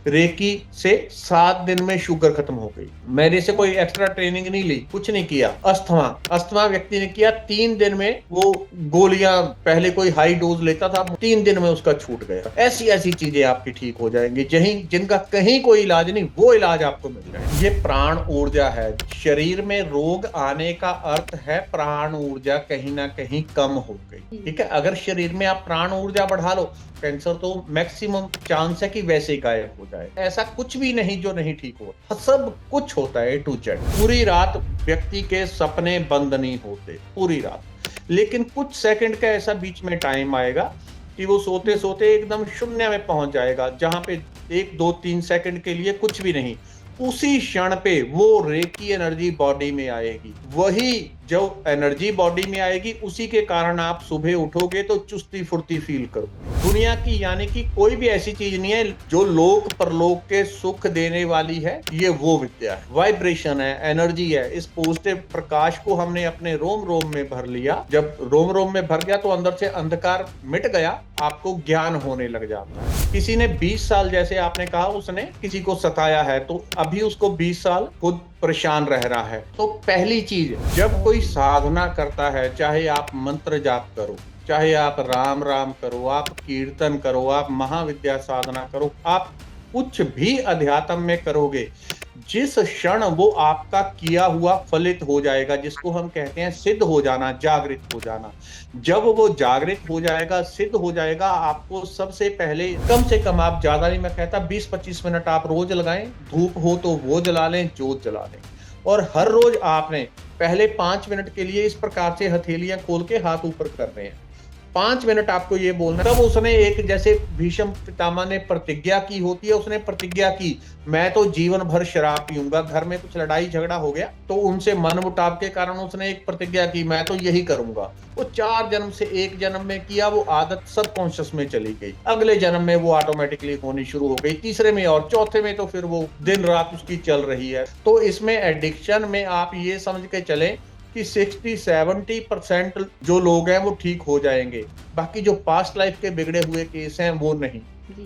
Recce से 7 दिन में शुगर खत्म हो गई। मेरे से कोई एक्स्ट्रा ट्रेनिंग नहीं ली, कुछ नहीं किया। अस्थमा, अस्थमा व्यक्ति ने किया 3 दिन में, वो गोलियां पहले कोई हाई डोज लेता था, 3 दिन में उसका छूट गया। ऐसी ऐसी चीजें आपकी ठीक हो जाएंगी जहीं जिनका कहीं कोई इलाज नहीं, वो इलाज आपको मिल जाए। ये प्राण ऊर्जा है। शरीर में रोग आने का अर्थ है प्राण ऊर्जा कहीं ना कहीं कम हो गई। ठीक है, अगर शरीर में आप प्राण ऊर्जा बढ़ा लो, कैंसर तो मैक्सिमम चांस है कि वैसे ही गायब हो जाए। ऐसा कुछ भी नहीं जो नहीं ठीक हो, सब कुछ होता है A to Z। पूरी रात व्यक्ति के सपने बंद नहीं होते, पूरी रात, लेकिन कुछ सेकंड का ऐसा बीच में टाइम आएगा कि वो सोते सोते एकदम शून्य में पहुंच जाएगा, जहां पे 1 2 3 सेकंड के लिए कुछ भी नहीं। उसी क्षण पे वो रेकी एनर्जी बॉडी में आएगी। वही जो एनर्जी बॉडी में आएगी, उसी के कारण आप सुबह उठोगे तो चुस्ती फुर्ती फील करोगे। दुनिया की यानी कि कोई भी ऐसी चीज नहीं है जो लोक परलोक के सुख देने वाली है। ये वो विद्या है, वाइब्रेशन है, एनर्जी है। इस पॉजिटिव प्रकाश को हमने अपने रोम रोम में भर लिया। जब रोम रोम में भर गया तो अंदर से अंधकार मिट गया, आपको ज्ञान होने लग जाता है। किसी ने 20 साल, जैसे आपने कहा, उसने किसी को सताया है तो अभी उसको 20 साल खुद परेशान रह रहा है। तो पहली चीज, जब कोई साधना करता है, चाहे आप मंत्र जाप करो, चाहे आप राम राम करो, आप कीर्तन करो, आप महाविद्या साधना करो, आप कुछ भी अध्यात्म में करोगे, जिस क्षण वो आपका किया हुआ फलित हो जाएगा, जिसको हम कहते हैं सिद्ध हो जाना, जागृत हो जाना, जब वो जागृत हो जाएगा, सिद्ध हो जाएगा, आपको सबसे पहले कम से कम, आप ज्यादा नहीं मैं कहता, 20 25 मिनट आप रोज लगाएं। धूप हो तो वो जला लें, जोत जला लें, और हर रोज आपने पहले 5 मिनट के लिए इस प्रकार से हथेलियां खोल के हाथ ऊपर कर रहे हैं। 5 मिनट आपको ये बोलना। तब उसने एक, जैसे भीष्म पितामह ने प्रतिज्ञा की होती है, उसने प्रतिज्ञा की, मैं तो जीवन भर शराब पीऊंगा। घर में कुछ लड़ाई झगड़ा हो गया तो उनसे मन मुटाव के कारण उसने एक प्रतिज्ञा की, मैं तो यही करूंगा। वो 4 जन्म से एक जन्म में किया, वो आदत सबकॉन्शियस में चली गई। अगले जन्म में वो ऑटोमेटिकली होनी शुरू हो गई, तीसरे में और चौथे में तो फिर वो दिन रात उसकी चल रही है। तो इसमें एडिक्शन में आप ये समझ के चलें कि 60-70% जो लोग हैं वो ठीक हो जाएंगे। बाकी जो पास्ट लाइफ के बिगड़े हुए केस हैं वो नहीं,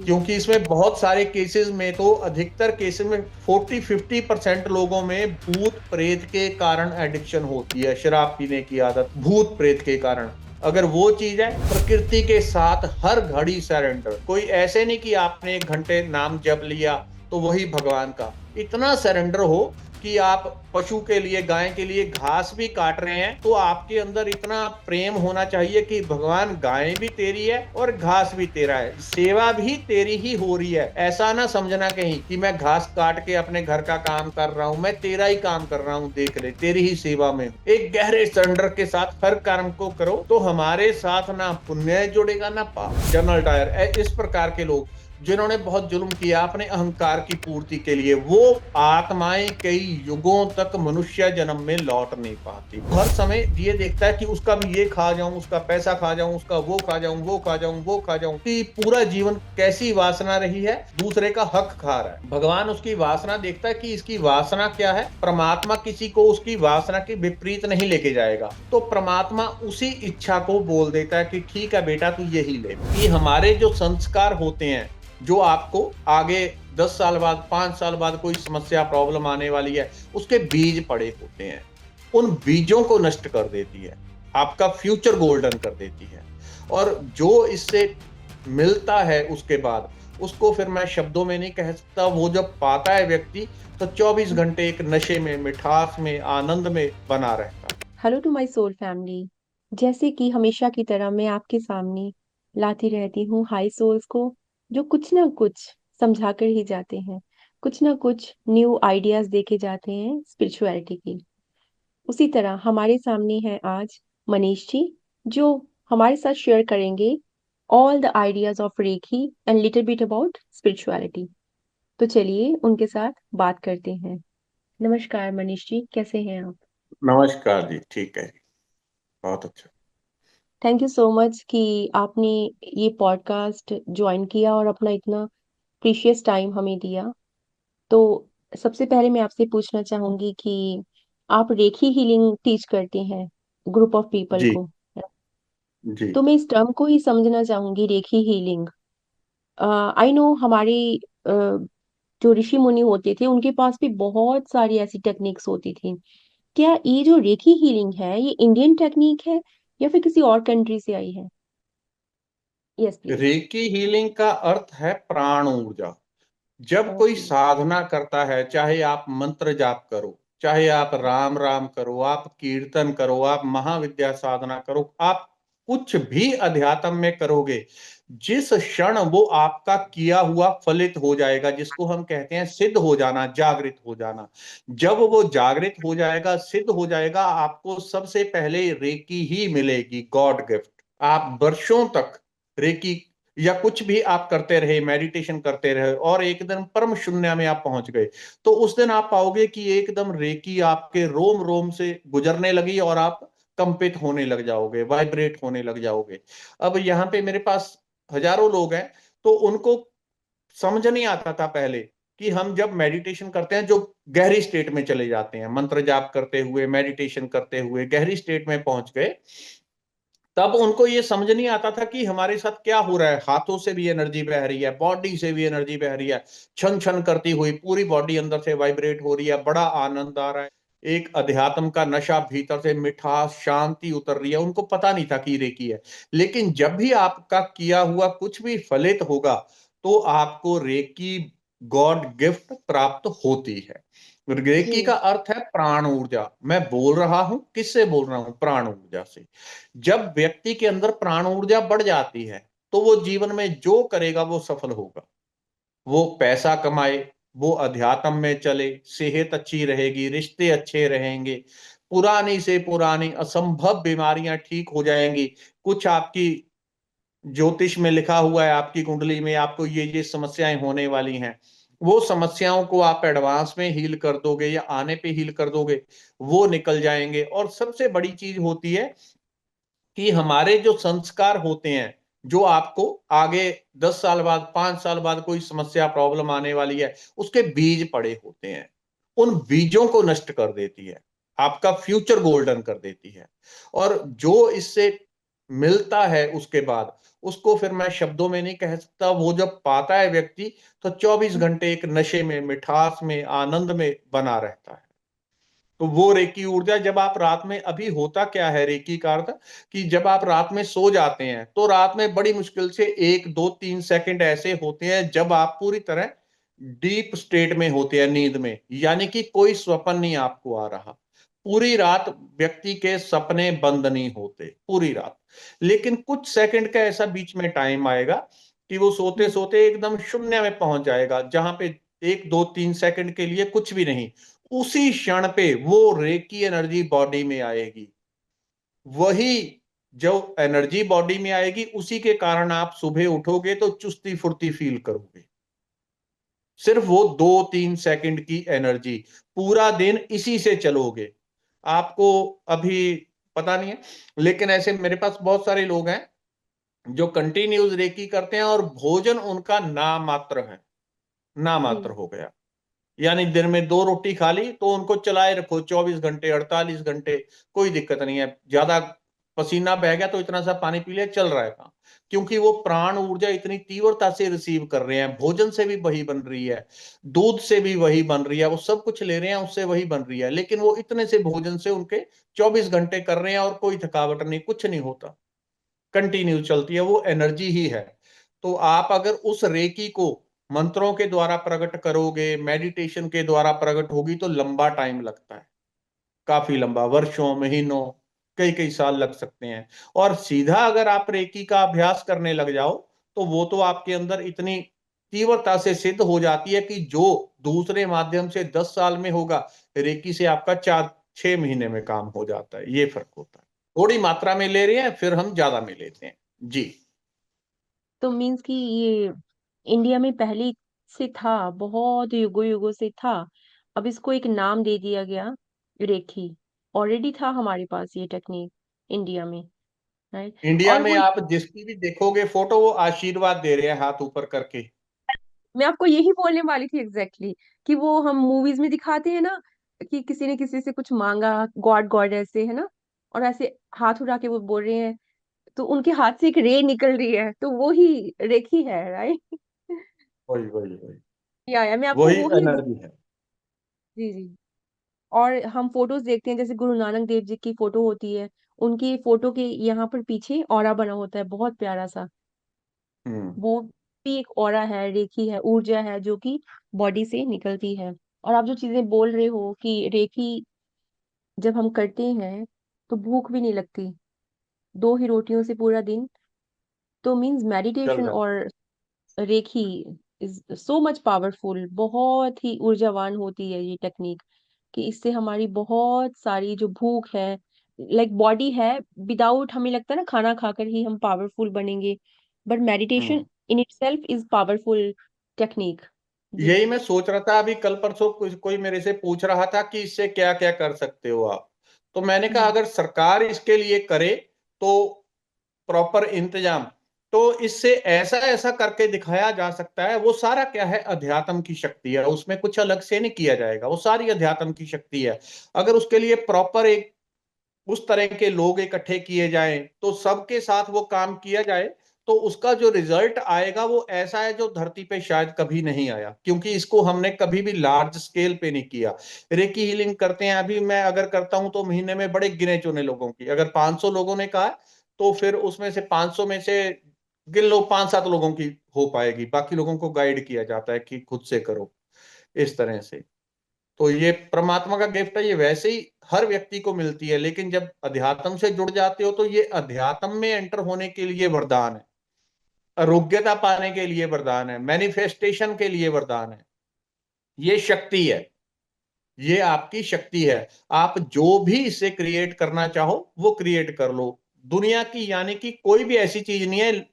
क्योंकि इसमें बहुत सारे केसेस में तो, अधिकतर केसेस में 40-50% लोगों में भूत प्रेत के कारण एडिक्शन होती है। शराब पीने की आदत भूत प्रेत के कारण। अगर वो चीज है, प्रकृति के साथ हर घड़ी सरेंडर। कोई ऐसे नहीं कि आपने 1 घंटे नाम जप लिया तो वही भगवान का। इतना सरेंडर हो कि आप पशु के लिए, गाय के लिए घास भी काट रहे हैं तो आपके अंदर इतना प्रेम होना चाहिए कि भगवान, गाय भी तेरी है और घास भी तेरा है, सेवा भी तेरी ही हो रही है। ऐसा ना समझना कहीं कि मैं घास काट के अपने घर का काम कर रहा हूं, मैं तेरा ही काम कर रहा हूं, देख ले, तेरी ही सेवा में। एक गहरे सरेंडर के साथ हर कर्म को करो तो हमारे साथ ना पुण्य जुड़ेगा ना पाप। जनरल डायर, इस प्रकार के लोग जिन्होंने बहुत जुल्म किया अपने अहंकार की पूर्ति के लिए, वो आत्माएं कई युगों तक मनुष्य जन्म में लौट नहीं पाती। हर समय ये देखता है कि उसका भी ये खा जाऊं, उसका पैसा खा जाऊं, उसका वो खा जाऊं, वो खा जाऊं, वो खा जाऊं, कि पूरा जीवन कैसी वासना रही है, दूसरे का हक खा रहा है। भगवान उसकी वासना देखता है कि इसकी वासना क्या है। परमात्मा किसी को उसकी वासना के विपरीत नहीं लेके जाएगा, तो परमात्मा उसी इच्छा को बोल देता है कि ठीक है बेटा, तू यही ले। कि हमारे जो संस्कार होते हैं, जो आपको आगे 10 साल बाद, 5 साल बाद कोई समस्या, प्रॉब्लम आने वाली है, उसके बीज पड़े होते हैं, उन बीजों को नष्ट कर देती है, आपका फ्यूचर गोल्डन कर देती है। और जो इससे मिलता है उसके बाद, उसको फिर मैं शब्दों में नहीं कह सकता। वो जब पाता है व्यक्ति, तो 24 घंटे एक नशे में, मिठास में, आनंद में बना रहता है। Hello to my soul family. जैसे कि हमेशा की तरह मैं आपके सामने लाती रहती हूँ हाई सोल्स को, जो कुछ ना कुछ समझा कर ही जाते हैं, कुछ ना कुछ न्यू आइडियाज देके जाते हैं स्पिरिचुअलिटी की। उसी तरह हमारे सामने है आज मनीष जी, जो हमारे साथ शेयर करेंगे all the ideas of recce and little bit about spirituality. तो चलिए उनके साथ बात करते हैं। नमस्कार मनीष जी, कैसे हैं आप? नमस्कार जी, ठीक है, बहुत अच्छा। थैंक यू सो मच कि आपने ये पॉडकास्ट ज्वाइन किया और अपना इतना प्रीशियस टाइम हमें दिया। तो सबसे पहले मैं आपसे पूछना चाहूंगी कि आप रेखी हीलिंग टीच करते हैं ग्रुप ऑफ पीपल जी। को। जी। तो मैं इस टर्म को ही समझना चाहूंगी, रेखी हीलिंग। आई नो हमारी जो ऋषि मुनि होते थे उनके पास भी बहुत सारी ऐसी टेक्निक्स होती थी। क्या ये जो रेकी हीलिंग है ये इंडियन टेक्निक है या फिर किसी और कंट्री से आई है? Yes please. रेकी हीलिंग का अर्थ है प्राण ऊर्जा। जब कोई ओके। साधना करता है, चाहे आप मंत्र जाप करो, चाहे आप राम राम करो, आप कीर्तन करो, आप महाविद्या साधना करो, आप कुछ भी अध्यात्म में करोगे, जिस क्षण वो आपका किया हुआ फलित हो जाएगा, जिसको हम कहते हैं सिद्ध हो जाना, जागृत हो जाना, जब वो जागृत हो जाएगा, सिद्ध हो जाएगा, आपको सबसे पहले रेकी ही मिलेगी, गॉड गिफ्ट। आप वर्षों तक रेकी या कुछ भी आप करते रहे, मेडिटेशन करते रहे, और एक दिन परम शून्य में आप पहुंच गए, तो उस दिन आप पाओगे कि एकदम रेकी आपके रोम रोम से गुजरने लगी और आप कंपित होने लग जाओगे, वाइब्रेट होने लग जाओगे। अब यहाँ पे मेरे पास हजारों लोग हैं, तो उनको समझ नहीं आता था पहले कि हम जब मेडिटेशन करते हैं, जो गहरी स्टेट में चले जाते हैं, मंत्र जाप करते हुए, मेडिटेशन करते हुए गहरी स्टेट में पहुंच गए, तब उनको ये समझ नहीं आता था कि हमारे साथ क्या हो रहा है। हाथों से भी एनर्जी बह रही है, बॉडी से भी एनर्जी बह रही है, छन छन करती हुई पूरी बॉडी अंदर से वाइब्रेट हो रही है, बड़ा आनंद आ रहा है, एक अध्यात्म का नशा भीतर से, मिठास, शांति उतर रही है। उनको पता नहीं था कि रेकी है। लेकिन जब भी आपका किया हुआ कुछ भी फलित होगा, तो आपको रेकी गॉड गिफ्ट प्राप्त होती है। रेकी का जी। अर्थ है प्राण ऊर्जा। मैं बोल रहा हूं, किससे बोल रहा हूं? प्राण ऊर्जा से। जब व्यक्ति के अंदर प्राण ऊर्जा बढ़ जाती है, तो वो जीवन में जो करेगा वो सफल होगा। वो पैसा कमाए, वो अध्यात्म में चले, सेहत अच्छी रहेगी, रिश्ते अच्छे रहेंगे, पुरानी से पुरानी असंभव बीमारियां ठीक हो जाएंगी। कुछ आपकी ज्योतिष में लिखा हुआ है, आपकी कुंडली में आपको ये समस्याएं होने वाली हैं, वो समस्याओं को आप एडवांस में हील कर दोगे या आने पे हील कर दोगे, वो निकल जाएंगे। और सबसे बड़ी चीज होती है कि हमारे जो संस्कार होते हैं, जो आपको आगे 10 साल बाद, 5 साल बाद कोई समस्या, प्रॉब्लम आने वाली है, उसके बीज पड़े होते हैं, उन बीजों को नष्ट कर देती है, आपका फ्यूचर गोल्डन कर देती है। और जो इससे मिलता है उसके बाद, उसको फिर मैं शब्दों में नहीं कह सकता। वो जब पाता है व्यक्ति, तो 24 घंटे एक नशे में, मिठास में, आनंद में बना रहता है। तो वो रेकी ऊर्जा, जब आप रात में, अभी होता क्या है रेकी का अर्थ, कि जब आप रात में सो जाते हैं, तो रात में बड़ी मुश्किल से 1 2 3 सेकंड ऐसे होते हैं जब आप पूरी तरह डीप स्टेट में होते हैं, नींद में, यानी कि कोई स्वप्न नहीं आपको आ रहा। पूरी रात व्यक्ति के सपने बंद नहीं होते, पूरी रात। लेकिन कुछ सेकंड का ऐसा बीच में टाइम आएगा कि वो सोते सोते एकदम शून्य में पहुंच जाएगा, जहां पे 1 2 3 सेकंड के लिए कुछ भी नहीं। उसी क्षण पे वो रेकी एनर्जी बॉडी में आएगी। वही जो एनर्जी बॉडी में आएगी, उसी के कारण आप सुबह उठोगे तो चुस्ती फुर्ती फील करोगे। सिर्फ वो 2 3 सेकंड की एनर्जी, पूरा दिन इसी से चलोगे। आपको अभी पता नहीं है, लेकिन ऐसे मेरे पास बहुत सारे लोग हैं जो कंटिन्यूस रेकी करते हैं, और भोजन उनका ना मात्र है, ना मात्र जी। हो गया। यानी दिन में 2 रोटी खा ली तो उनको चलाए रखो 24 घंटे, 48 घंटे, कोई दिक्कत नहीं है। ज्यादा पसीना बह गया तो इतना सा पानी पी लिया, चल रहा है काम। क्योंकि वो प्राण ऊर्जा इतनी तीव्रता से रिसीव कर रहे हैं, भोजन से भी वही बन रही है, दूध से भी वही बन रही है, वो सब कुछ ले रहे हैं, उससे वही बन रही है, लेकिन वो इतने से भोजन से उनके 24 घंटे कर रहे हैं, और कोई थकावट नहीं, कुछ नहीं होता, कंटिन्यू चलती है, वो एनर्जी ही है। तो आप अगर उस रेकी को मंत्रों के द्वारा प्रकट करोगे, मेडिटेशन के द्वारा प्रकट होगी, तो लंबा टाइम लगता है, काफी लंबा, वर्षों, महीनों, कई कई साल लग सकते हैं। और सीधा अगर आप रेकी का अभ्यास करने लग जाओ, तो वो तो आपके अंदर इतनी तीव्रता से सिद्ध हो जाती है कि जो दूसरे माध्यम से 10 साल में होगा, रेकी से आपका 4 6 महीने में काम हो जाता है। ये फर्क होता है। थोड़ी मात्रा में ले रहे हैं, फिर हम ज्यादा में लेते हैं। जी। तो मीन्स कि ये इंडिया में पहले से था, बहुत युगों युगों से था। अब इसको एक नाम दे दिया गया, रेखी। ऑलरेडी था हमारे पास ये टेक्निक इंडिया में, राइट? इंडिया और में वो, आप जिसकी भी देखोगे फोटो, वो आशीर्वाद दे रहे हैं हाथ ऊपर करके। मैं आपको यही बोलने वाली थी एग्जैक्टली कि वो हम मूवीज में दिखाते हैं ना कि किसी ने किसी से कुछ मांगा, गॉड गॉड ऐसे है ना, और ऐसे हाथ उठा के वो बोल रहे हैं, तो उनके हाथ से एक रे निकल रही है, तो वो ही रेखी है, राइट? वही वही वही। या मैं आपको वही वो ही एनर्जी है। जी जी। और हम फोटोज देखते हैं, जैसे गुरु नानक देव जी की फोटो होती है, उनकी फोटो के यहाँ पर पीछे ऑरा बना होता है बहुत प्यारा सा। हम्म। वो भी एक ऑरा है, रेखी है, ऊर्जा है जो कि बॉडी से निकलती है। और आप जो चीजें बोल रहे हो कि रेखी जब हम करते हैं तो भूख भी नहीं लगती, 2 ही रोटियों से पूरा दिन, तो मीन्स चल मेडिटेशन रहा और रेखी इज सो मच पावरफुल, बहुत ही ऊर्जावान होती है ये टेक्निक, कि इससे हमारी बहुत सारी जो भूख है, लाइक बॉडी है, विदाउट हमें लगता है ना खाना खाकर ही हम पावरफुल बनेंगे, बट मेडिटेशन है। In itself is powerful technique. जी यही मैं सोच रहा था, अभी कल परसों कोई मेरे से पूछ रहा था कि इससे क्या क्या कर सकते हो आप। तो मैंने कहा जी अगर सरकार इसके लिए करे तो प्रॉपर इंतजाम, तो इससे ऐसा ऐसा करके दिखाया जा सकता है। वो सारा क्या है, अध्यात्म की शक्ति है, उसमें कुछ अलग से नहीं किया जाएगा, वो सारी अध्यात्म की शक्ति है। अगर उसके लिए प्रॉपर एक उस तरह के लोग इकट्ठे किए जाएं, तो सबके साथ वो काम किया जाए, तो उसका जो रिजल्ट आएगा वो ऐसा है जो धरती पे शायद कभी नहीं आया, क्योंकि इसको हमने कभी भी लार्ज स्केल पे नहीं किया। रेकी हीलिंग करते हैं, अभी मैं अगर करता हूं तो महीने में बड़े गिने चुने लोगों की, अगर 500 लोगों ने कहा तो फिर उसमें से 500 में से गिन लो 5-7 लोगों की हो पाएगी, बाकी लोगों को गाइड किया जाता है कि खुद से करो, इस तरह से। तो ये परमात्मा का गिफ्ट है, ये वैसे ही हर व्यक्ति को मिलती है, लेकिन जब अध्यात्म से जुड़ जाते हो तो ये अध्यात्म में एंटर होने के लिए वरदान है, आरोग्यता पाने के लिए वरदान है, मैनिफेस्टेशन के लिए वरदान है। ये शक्ति है, ये आपकी शक्ति है। आप जो भी इसे क्रिएट करना चाहो वो क्रिएट कर लो। दुनिया की यानी कि कोई भी ऐसी चीज नहीं है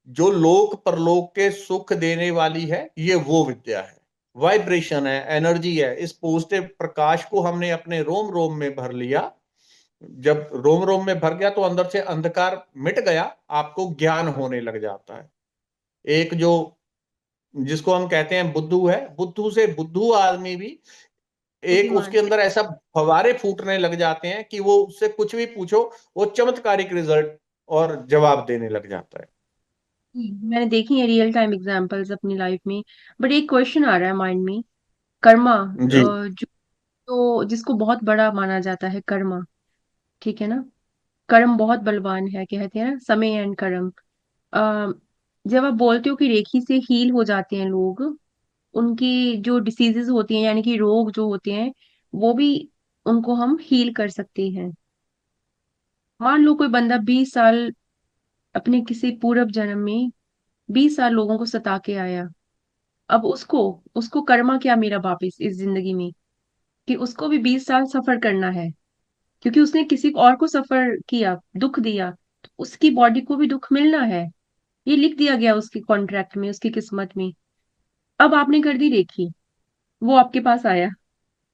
जो लोक परलोक के सुख देने वाली है, ये वो विद्या है, वाइब्रेशन है, एनर्जी है। इस पॉजिटिव प्रकाश को हमने अपने रोम रोम में भर लिया, जब रोम रोम में भर गया तो अंदर से अंधकार मिट गया, आपको ज्ञान होने लग जाता है। एक जो जिसको हम कहते हैं बुद्धू है, बुद्धू से बुद्धू आदमी भी एक बुद्धिमान। उसके अंदर ऐसा फवारे फूटने लग जाते हैं कि वो उससे कुछ भी पूछो वो चमत्कारिक रिजल्ट और जवाब देने लग जाता है। मैंने देखी है रियल टाइम एग्जांपल्स अपनी लाइफ में। बट एक क्वेश्चन आ रहा है माइंड में, कर्मा, जी। जो तो जिसको बहुत बड़ा माना जाता है कर्मा, ठीक है ना, कर्म बहुत बलवान है, कहते हैं ना, समय एंड कर्म। अ, जब आप बोलते हो कि रेखी से हील हो जाते हैं लोग, उनकी जो डिसीजेस होती हैं यानी कि रोग जो होते हैं, वो भी उनको हम हील कर सकते हैं। मान लो कोई बंदा 20 साल अपने किसी पूर्व जन्म में 20 साल लोगों को सता के आया, अब उसको उसको कर्मा क्या मेरा वापिस इस जिंदगी में, कि उसको भी 20 साल सफर करना है, क्योंकि उसने किसी और को सफर किया, दुख दिया, तो उसकी बॉडी को भी दुख मिलना है। ये लिख दिया गया उसके कॉन्ट्रैक्ट में, उसकी किस्मत में। अब आपने कर दी रेखी, वो आपके पास आया,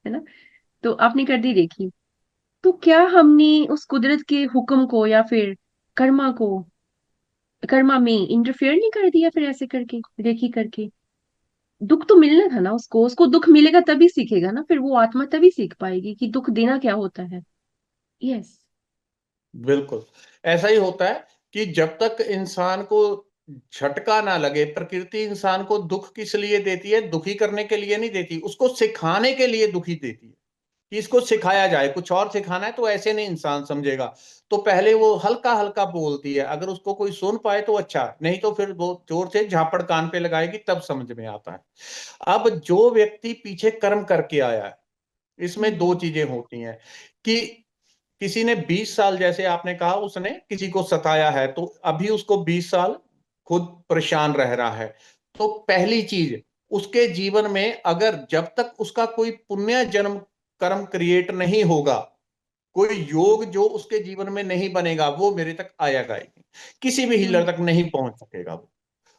है ना, तो आपने कर दी रेखी, तो क्या हमने उस कुदरत के हुक्म को या फिर कर्मा को, कर्मा में इंटरफेयर नहीं कर दिया फिर ऐसे करके, रेखी करके? दुख तो मिलना था ना उसको, उसको दुख मिलेगा तभी सीखेगा ना, फिर वो आत्मा तभी सीख पाएगी कि दुख देना क्या होता है। यस। बिल्कुल ऐसा ही होता है कि जब तक इंसान को झटका ना लगे, प्रकृति इंसान को दुख किस लिए देती है, दुखी करने के लिए नहीं देती, उसको सिखाने के लिए दुखी देती है, कि इसको सिखाया जाए, कुछ और सिखाना है तो ऐसे नहीं इंसान समझेगा। तो पहले वो हल्का हल्का बोलती है, अगर उसको कोई सुन पाए तो अच्छा, नहीं तो फिर वो जोर से झापड़ कान पे लगाएगी तब समझ में आता है। अब जो व्यक्ति पीछे कर्म करके आया है, इसमें दो हम्म चीजें होती हैं कि किसी ने 20 साल, जैसे आपने कहा उसने किसी को सताया है, तो अभी उसको 20 साल खुद परेशान रह रहा है। तो पहली चीज, उसके जीवन में अगर जब तक उसका कोई पुण्य जन्म कर्म क्रिएट नहीं होगा, कोई योग जो उसके जीवन में नहीं बनेगा, वो मेरे तक आएगा ही नहीं, किसी भी हीलर हम्म तक नहीं पहुंच सकेगा।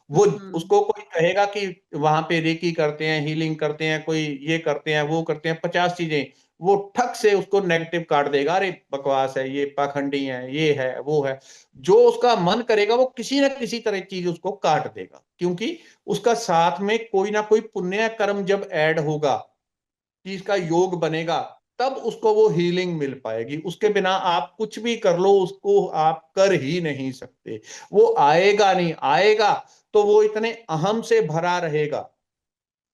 वो हम्म उसको कोई कहेगा कि वहां पे रेकी करते हैं, हीलिंग करते हैं, कोई ये करते हैं वो करते हैं, 50 चीजें, वो ठक से उसको नेगेटिव काट देगा, अरे बकवास है, ये पाखंडी है, ये है वो है। जो उसका मन करेगा वो किसी ना किसी तरह चीज उसको काट देगा, क्योंकि उसका साथ में कोई ना कोई पुण्य कर्म जब ऐड होगा, चीज का योग बनेगा, तब उसको वो हीलिंग मिल पाएगी। उसके बिना आप कुछ भी कर लो उसको आप कर ही नहीं सकते, वो आएगा नहीं, आएगा तो वो इतने अहम से भरा रहेगा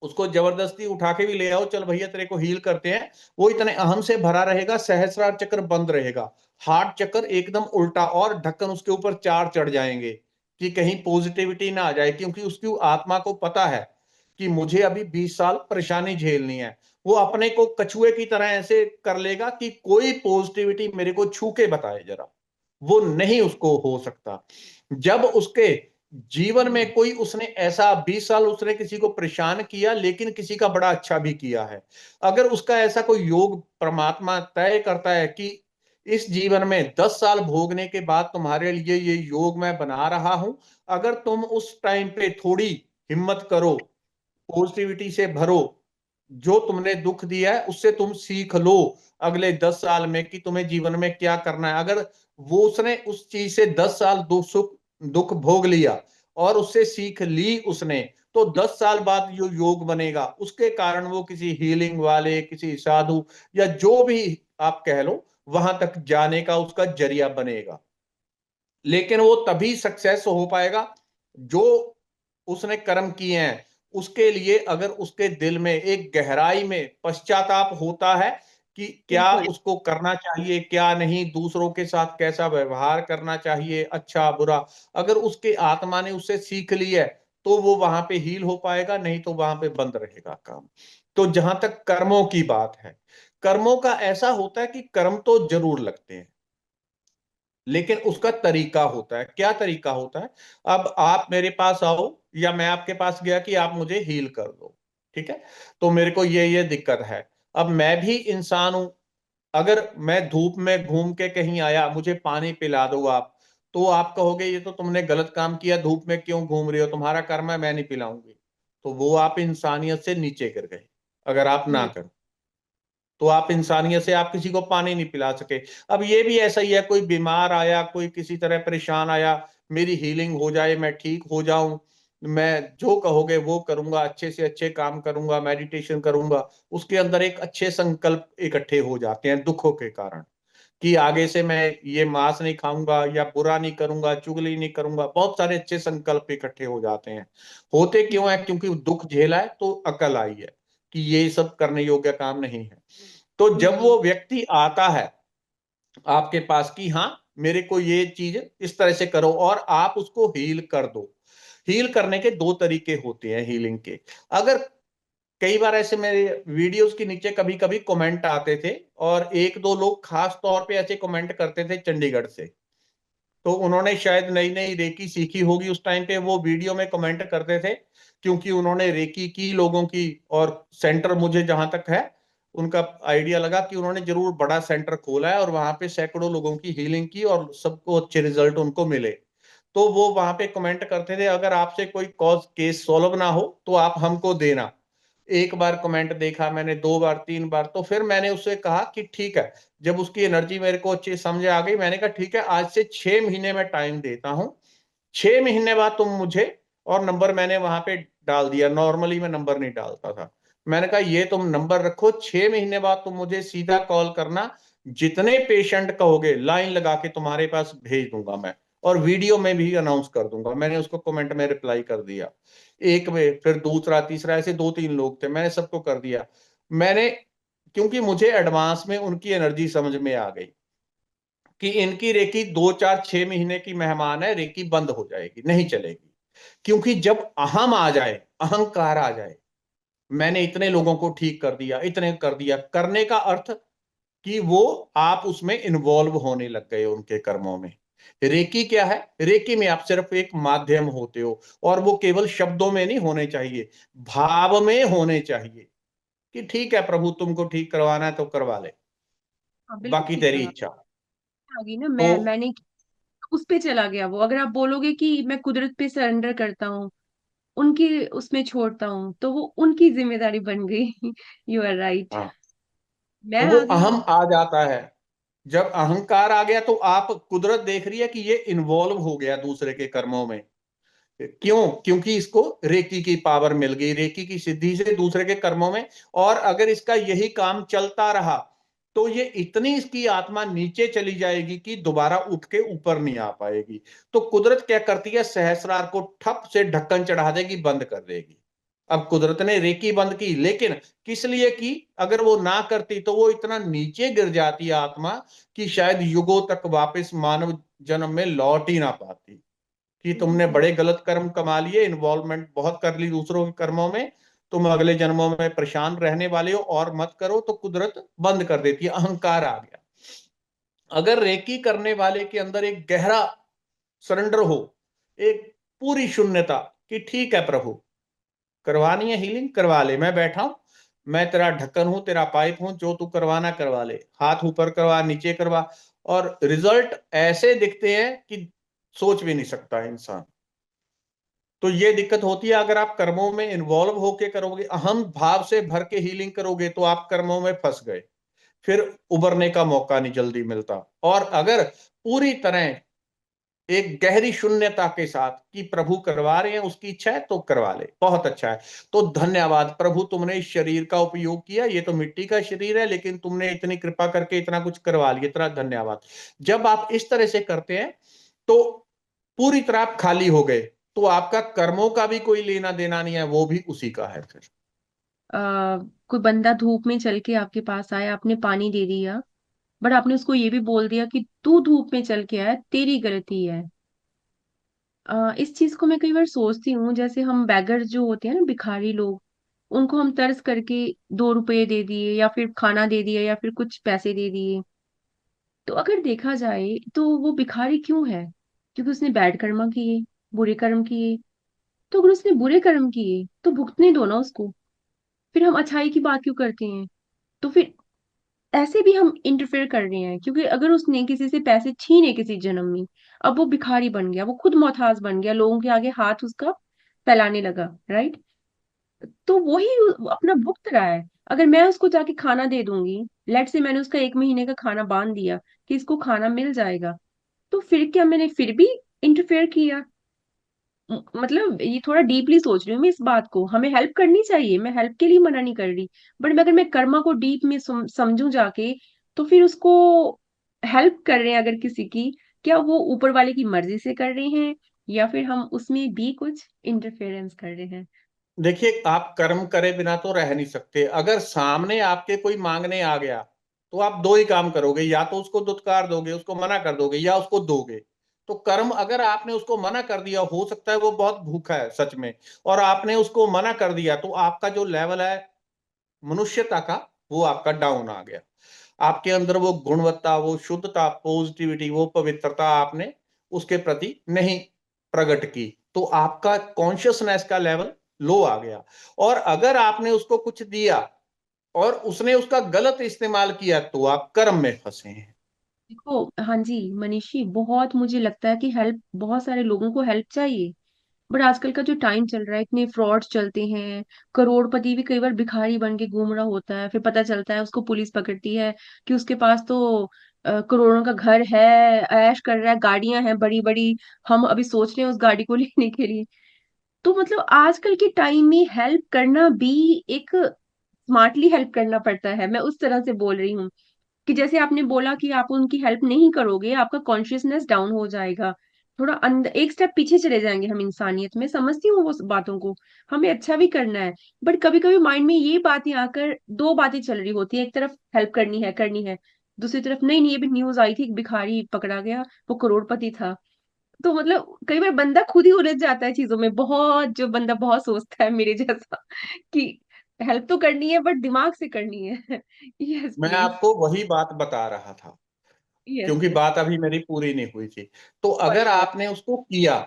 उसको जबरदस्ती उठा के भी ले आओ, चल भैया तेरे को हील करते हैं, वो इतने अहम से भरा रहेगा, सहस्रार चक्र बंद रहेगा, हार्ट चक्र एकदम उल्टा, और ढक्कन उसके ऊपर चार चढ़ जाएंगे कि कहीं पॉजिटिविटी ना आ जाए, क्योंकि उसकी आत्मा को पता है कि मुझे अभी 20 साल परेशानी झेलनी है। वो अपने को कछुए की तरह ऐसे कर लेगा कि कोई पॉजिटिविटी मेरे को छू के बताए जरा, वो नहीं उसको हो सकता। जब उसके जीवन में कोई उसने ऐसा 20 साल उसने किसी को परेशान किया लेकिन किसी का बड़ा अच्छा भी किया है, अगर उसका ऐसा कोई योग परमात्मा तय करता है कि इस जीवन में 10 साल भोगने के बाद तुम्हारे लिए ये योग मैं बना रहा हूं, अगर तुम उस टाइम पे थोड़ी हिम्मत करो, पॉजिटिविटी से भरो, जो तुमने दुख दिया है उससे तुम सीख लो अगले 10 साल में कि तुम्हें जीवन में क्या करना है। अगर वो उसने उस चीज से 10 साल दुख दुख भोग लिया और उससे सीख ली उसने, तो 10 साल बाद जो योग बनेगा उसके कारण वो किसी हीलिंग वाले, किसी साधु, या जो भी आप कह लो, वहां तक जाने का उसका जरिया बनेगा। लेकिन वो तभी सक्सेस हो पाएगा जो उसने कर्म किए हैं उसके लिए, अगर उसके दिल में एक गहराई में पश्चाताप होता है कि क्या बिल्कुल। उसको करना चाहिए क्या नहीं, दूसरों के साथ कैसा व्यवहार करना चाहिए, अच्छा बुरा, अगर उसके आत्मा ने उससे सीख ली है तो वो वहां पे हील हो पाएगा, नहीं तो वहां पे बंद रहेगा काम। तो जहां तक कर्मों की बात है, कर्मों का ऐसा होता है कि कर्म तो जरूर लगते हैं, लेकिन उसका तरीका होता है। क्या तरीका होता है? अब आप मेरे पास आओ या मैं आपके पास गया कि आप मुझे हील कर दो, ठीक है, तो मेरे को ये दिक्कत है। अब मैं भी इंसान हूं, अगर मैं धूप में घूम के कहीं आया, मुझे पानी पिला दो आप, तो आप कहोगे ये तो तुमने गलत काम किया, धूप में क्यों घूम रहे हो, तुम्हारा कर्म है, मैं नहीं पिलाऊंगी। तो वो आप इंसानियत से नीचे गिर गए अगर आप ना हम्म। करो। तो आप इंसानियत से आप किसी को पानी नहीं पिला सके। अब ये भी ऐसा ही है, कोई बीमार आया, कोई किसी तरह परेशान आया, मेरी हीलिंग हो जाए, मैं ठीक हो जाऊं, मैं जो कहोगे वो करूंगा, अच्छे से अच्छे काम करूंगा, मेडिटेशन करूंगा, उसके अंदर एक अच्छे संकल्प इकट्ठे हो जाते हैं दुखों के कारण, कि आगे से मैं ये मांस नहीं खाऊंगा, या बुरा नहीं करूंगा, चुगली नहीं करूंगा, बहुत सारे अच्छे संकल्प इकट्ठे हो जाते हैं। होते क्यों है? क्योंकि दुख झेला है तो अकल आई है कि ये सब करने योग्य काम नहीं है। तो जब हम्म। वो व्यक्ति आता है आपके पास कि हाँ मेरे को ये चीज इस तरह से करो, और आप उसको हील कर दो। हील करने के दो तरीके होते हैं हीलिंग के। अगर कई बार ऐसे मेरे वीडियोस के नीचे कभी कभी कमेंट आते थे, और एक दो लोग खास तौर पे ऐसे कमेंट करते थे चंडीगढ़ से, तो उन्होंने शायद नई नई रेकी सीखी होगी उस टाइम पे, वो वीडियो में कमेंट करते थे क्योंकि उन्होंने रेकी की लोगों की, और सेंटर मुझे जहां तक है उनका आइडिया लगा कि उन्होंने जरूर बड़ा सेंटर खोला है और वहां पे सैकड़ों लोगों की हीलिंग की और सबको अच्छे रिजल्ट उनको मिले। तो वो वहां पे कमेंट करते थे अगर आपसे कोई कॉज केस सॉल्व ना हो तो आप हमको देना। एक बार कमेंट देखा मैंने, दो बार, तीन बार, तो फिर मैंने उससे कहा कि ठीक है, जब उसकी एनर्जी मेरे को अच्छी समझ आ गई, मैंने कहा ठीक है, आज से 6 महीने में टाइम देता हूं, 6 महीने बाद तुम मुझे, और नंबर मैंने वहां पे डाल दिया, नॉर्मली मैं नंबर नहीं डालता था, मैंने कहा ये तुम नंबर रखो, 6 महीने बाद तुम मुझे सीधा कॉल करना, जितने पेशेंट कहोगे लाइन लगा के तुम्हारे पास भेज दूंगा मैं, और वीडियो में भी अनाउंस कर दूंगा। मैंने उसको कमेंट में रिप्लाई कर दिया, एक में, फिर दूसरा, तीसरा, ऐसे दो तीन लोग थे, मैंने सबको कर दिया। मैंने, क्योंकि मुझे एडवांस में उनकी एनर्जी समझ में आ गई कि इनकी रेकी 2 4 6 महीने की मेहमान है, रेकी बंद हो जाएगी, नहीं चलेगी। क्योंकि जब अहम आ जाए, अहंकार आ जाए, मैंने इतने लोगों को ठीक कर दिया, इतने कर दिया, करने का अर्थ कि वो आप उसमें इन्वॉल्व होने लग गए उनके कर्मों में। रेकी क्या है? रेकी में आप सिर्फ एक माध्यम होते हो, और वो केवल शब्दों में नहीं होने चाहिए, भाव में होने चाहिए कि ठीक है प्रभु तुमको ठीक करवाना है तो करवा ले, हाँ, बिल्कुल बाकी ठीक तेरी कहा। इच्छा। आ गई ना, तो मैंने उस पे चला गया वो। अगर आप बोलोगे कि मैं कुदरत पे सरेंडर करता हूँ, उनकी उसमें छोड़ता हूँ, तो वो उनकी जिम्मेदारी बन गई। You are right. हाँ, मैं तो वो आ गई। अहम आ जाता है। जब अहंकार आ गया तो आप, कुदरत देख रही है कि ये इन्वॉल्व हो गया दूसरे के कर्मों में। क्यों? क्योंकि इसको रेकी की पावर मिल गई, रेकी की सिद्धि से दूसरे के कर्मों में। और अगर इसका यही काम चलता रहा तो ये इतनी इसकी आत्मा नीचे चली जाएगी कि दोबारा उठ के ऊपर नहीं आ पाएगी। तो कुदरत क्या करती है? सहस्रार को ठप से ढक्कन चढ़ा देगी, बंद कर देगी। अब कुदरत ने रेकी बंद की, लेकिन किस लिए की? अगर वो ना करती तो वो इतना नीचे गिर जाती आत्मा कि शायद युगों तक वापस मानव जन्म में लौट ही ना पाती। कि तुमने जी। बड़े गलत कर्म कमा लिए, इन्वॉल्वमेंट बहुत कर ली दूसरों के कर्मों में, तुम अगले जन्मों में परेशान रहने वाले हो और मत करो, तो कुदरत बंद कर देती है, अहंकार आ गया। अगर रेकी करने वाले के अंदर एक गहरा सरेंडर हो, एक पूरी शून्यता कि ठीक है प्रभु, करवानी है हीलिंग करवा ले, मैं बैठा हूं, मैं तेरा ढक्कन हूं, तेरा पाइप हूं, जो तू करवाना करवा ले, हाथ ऊपर करवा नीचे करवा। और रिजल्ट ऐसे दिखते हैं कि सोच भी नहीं सकता इंसान। तो ये दिक्कत होती है अगर आप कर्मों में इन्वॉल्व होके करोगे, अहम भाव से भर के हीलिंग करोगे, तो आप कर्मों में फंस गए, फिर उबरने का मौका नहीं जल्दी मिलता। और अगर पूरी तरह एक गहरी शून्यता के साथ कि प्रभु करवा रहे हैं, उसकी इच्छा है तो करवा ले, बहुत अच्छा है। तो धन्यवाद प्रभु, तुमने इस शरीर का उपयोग किया, ये तो मिट्टी का शरीर है, लेकिन तुमने इतनी कृपा करके इतना कुछ करवा लिया, इतना धन्यवाद। जब आप इस तरह से करते हैं तो पूरी तरह आप खाली हो गए, तो आपका कर्मों का भी कोई लेना देना नहीं है, वो भी उसी का है फिर। कोई बंदा धूप में चल के आपके पास आया, आपने पानी दे दिया, बट आपने उसको ये भी बोल दिया कि तू धूप में चल के आया, तेरी गलती है। इस चीज को मैं कई बार सोचती हूँ, जैसे हम बैगर जो होते हैं ना, भिखारी लोग, उनको हम तर्ज करके 2 रुपए दे दिए या फिर खाना दे दिया या फिर कुछ पैसे दे दिए। तो अगर देखा जाए तो वो भिखारी क्यों है? क्योंकि उसने बैड कर्म किए, बुरे कर्म किए। तो अगर उसने बुरे कर्म किए तो भुगतने दो ना उसको। फिर हम अच्छाई की बात क्यों करते हैं? तो फिर ऐसे भी हम इंटरफेयर कर रहे हैं, क्योंकि अगर उसने किसी से पैसे छीने किसी जन्म में, अब वो भिखारी बन गया, वो खुद मोहताज बन गया, लोगों के आगे हाथ उसका फैलाने लगा, राइट? तो वही अपना भुगत रहा है। अगर मैं उसको जाके खाना दे दूंगी, लेट से मैंने उसका 1 महीने का खाना बांध दिया कि इसको खाना मिल जाएगा, तो फिर क्या मैंने फिर भी इंटरफेयर किया? मतलब ये थोड़ा डीपली सोच रही हूँ मैं इस बात को। हमें हेल्प करनी चाहिए, मैं हेल्प के लिए मना नहीं कर रही, बट अगर मैं कर्मा को डीप में समझूं जाके, तो फिर उसको हेल्प कर रहे हैं अगर किसी की, क्या वो ऊपर वाले की मर्जी से कर रहे हैं, या फिर हम उसमें भी कुछ इंटरफेरेंस कर रहे हैं? देखिए, आप कर्म करे बिना तो रह नहीं सकते। अगर सामने आपके कोई मांगने आ गया, तो आप दो ही काम करोगे, या तो उसको दुत्कार दोगे, उसको मना कर दोगे, या उसको दोगे। तो कर्म, अगर आपने उसको मना कर दिया, हो सकता है वो बहुत भूखा है सच में, और आपने उसको मना कर दिया, तो आपका जो लेवल है मनुष्यता का, वो आपका डाउन आ गया। आपके अंदर वो गुणवत्ता, वो शुद्धता, पॉजिटिविटी, वो पवित्रता आपने उसके प्रति नहीं प्रकट की, तो आपका कॉन्शियसनेस का लेवल लो आ गया। और अगर आपने उसको कुछ दिया और उसने उसका गलत इस्तेमाल किया, तो आप कर्म में फंसे हैं। देखो, हाँ जी मनीषी, बहुत मुझे लगता है कि हेल्प, बहुत सारे लोगों को हेल्प चाहिए, बट आजकल का जो टाइम चल रहा है, इतने फ्रॉड्स चलते हैं। करोड़पति भी कई बार भिखारी बन के घूम रहा होता है, फिर पता चलता है उसको पुलिस पकड़ती है कि उसके पास तो करोड़ों का घर है, ऐश कर रहा है, गाड़ियां हैं बड़ी बड़ी, हम अभी सोच रहे हैं उस गाड़ी को लेने के लिए। तो मतलब आजकल के टाइम में हेल्प करना भी एक स्मार्टली हेल्प करना पड़ता है, मैं उस तरह से बोल रही हूँ। कि जैसे आपने बोला कि आप उनकी हेल्प नहीं करोगे, आपका कॉन्शियसनेस डाउन हो जाएगा, थोड़ा अंदर एक स्टेप पीछे चले जाएंगे हम इंसानियत में। समझती हूँ वो बातों को, हमें अच्छा भी करना है, बट कभी कभी माइंड में ये बातें आकर दो बातें चल रही होती है, एक तरफ हेल्प करनी है, दूसरी तरफ नहीं नहीं, ये भी न्यूज आई थी, एक भिखारी पकड़ा गया, वो करोड़पति था। तो मतलब कई बार बंदा खुद ही उलझ जाता है चीजों में, बहुत जो बंदा बहुत सोचता है मेरे जैसा कि हेल्प तो करनी है बट दिमाग से करनी है। यस मैं प्लीज। आपको वही बात बता रहा था, यस क्योंकि यस। बात अभी मेरी पूरी नहीं हुई थी। तो सॉरी अगर सॉरी। आपने उसको किया,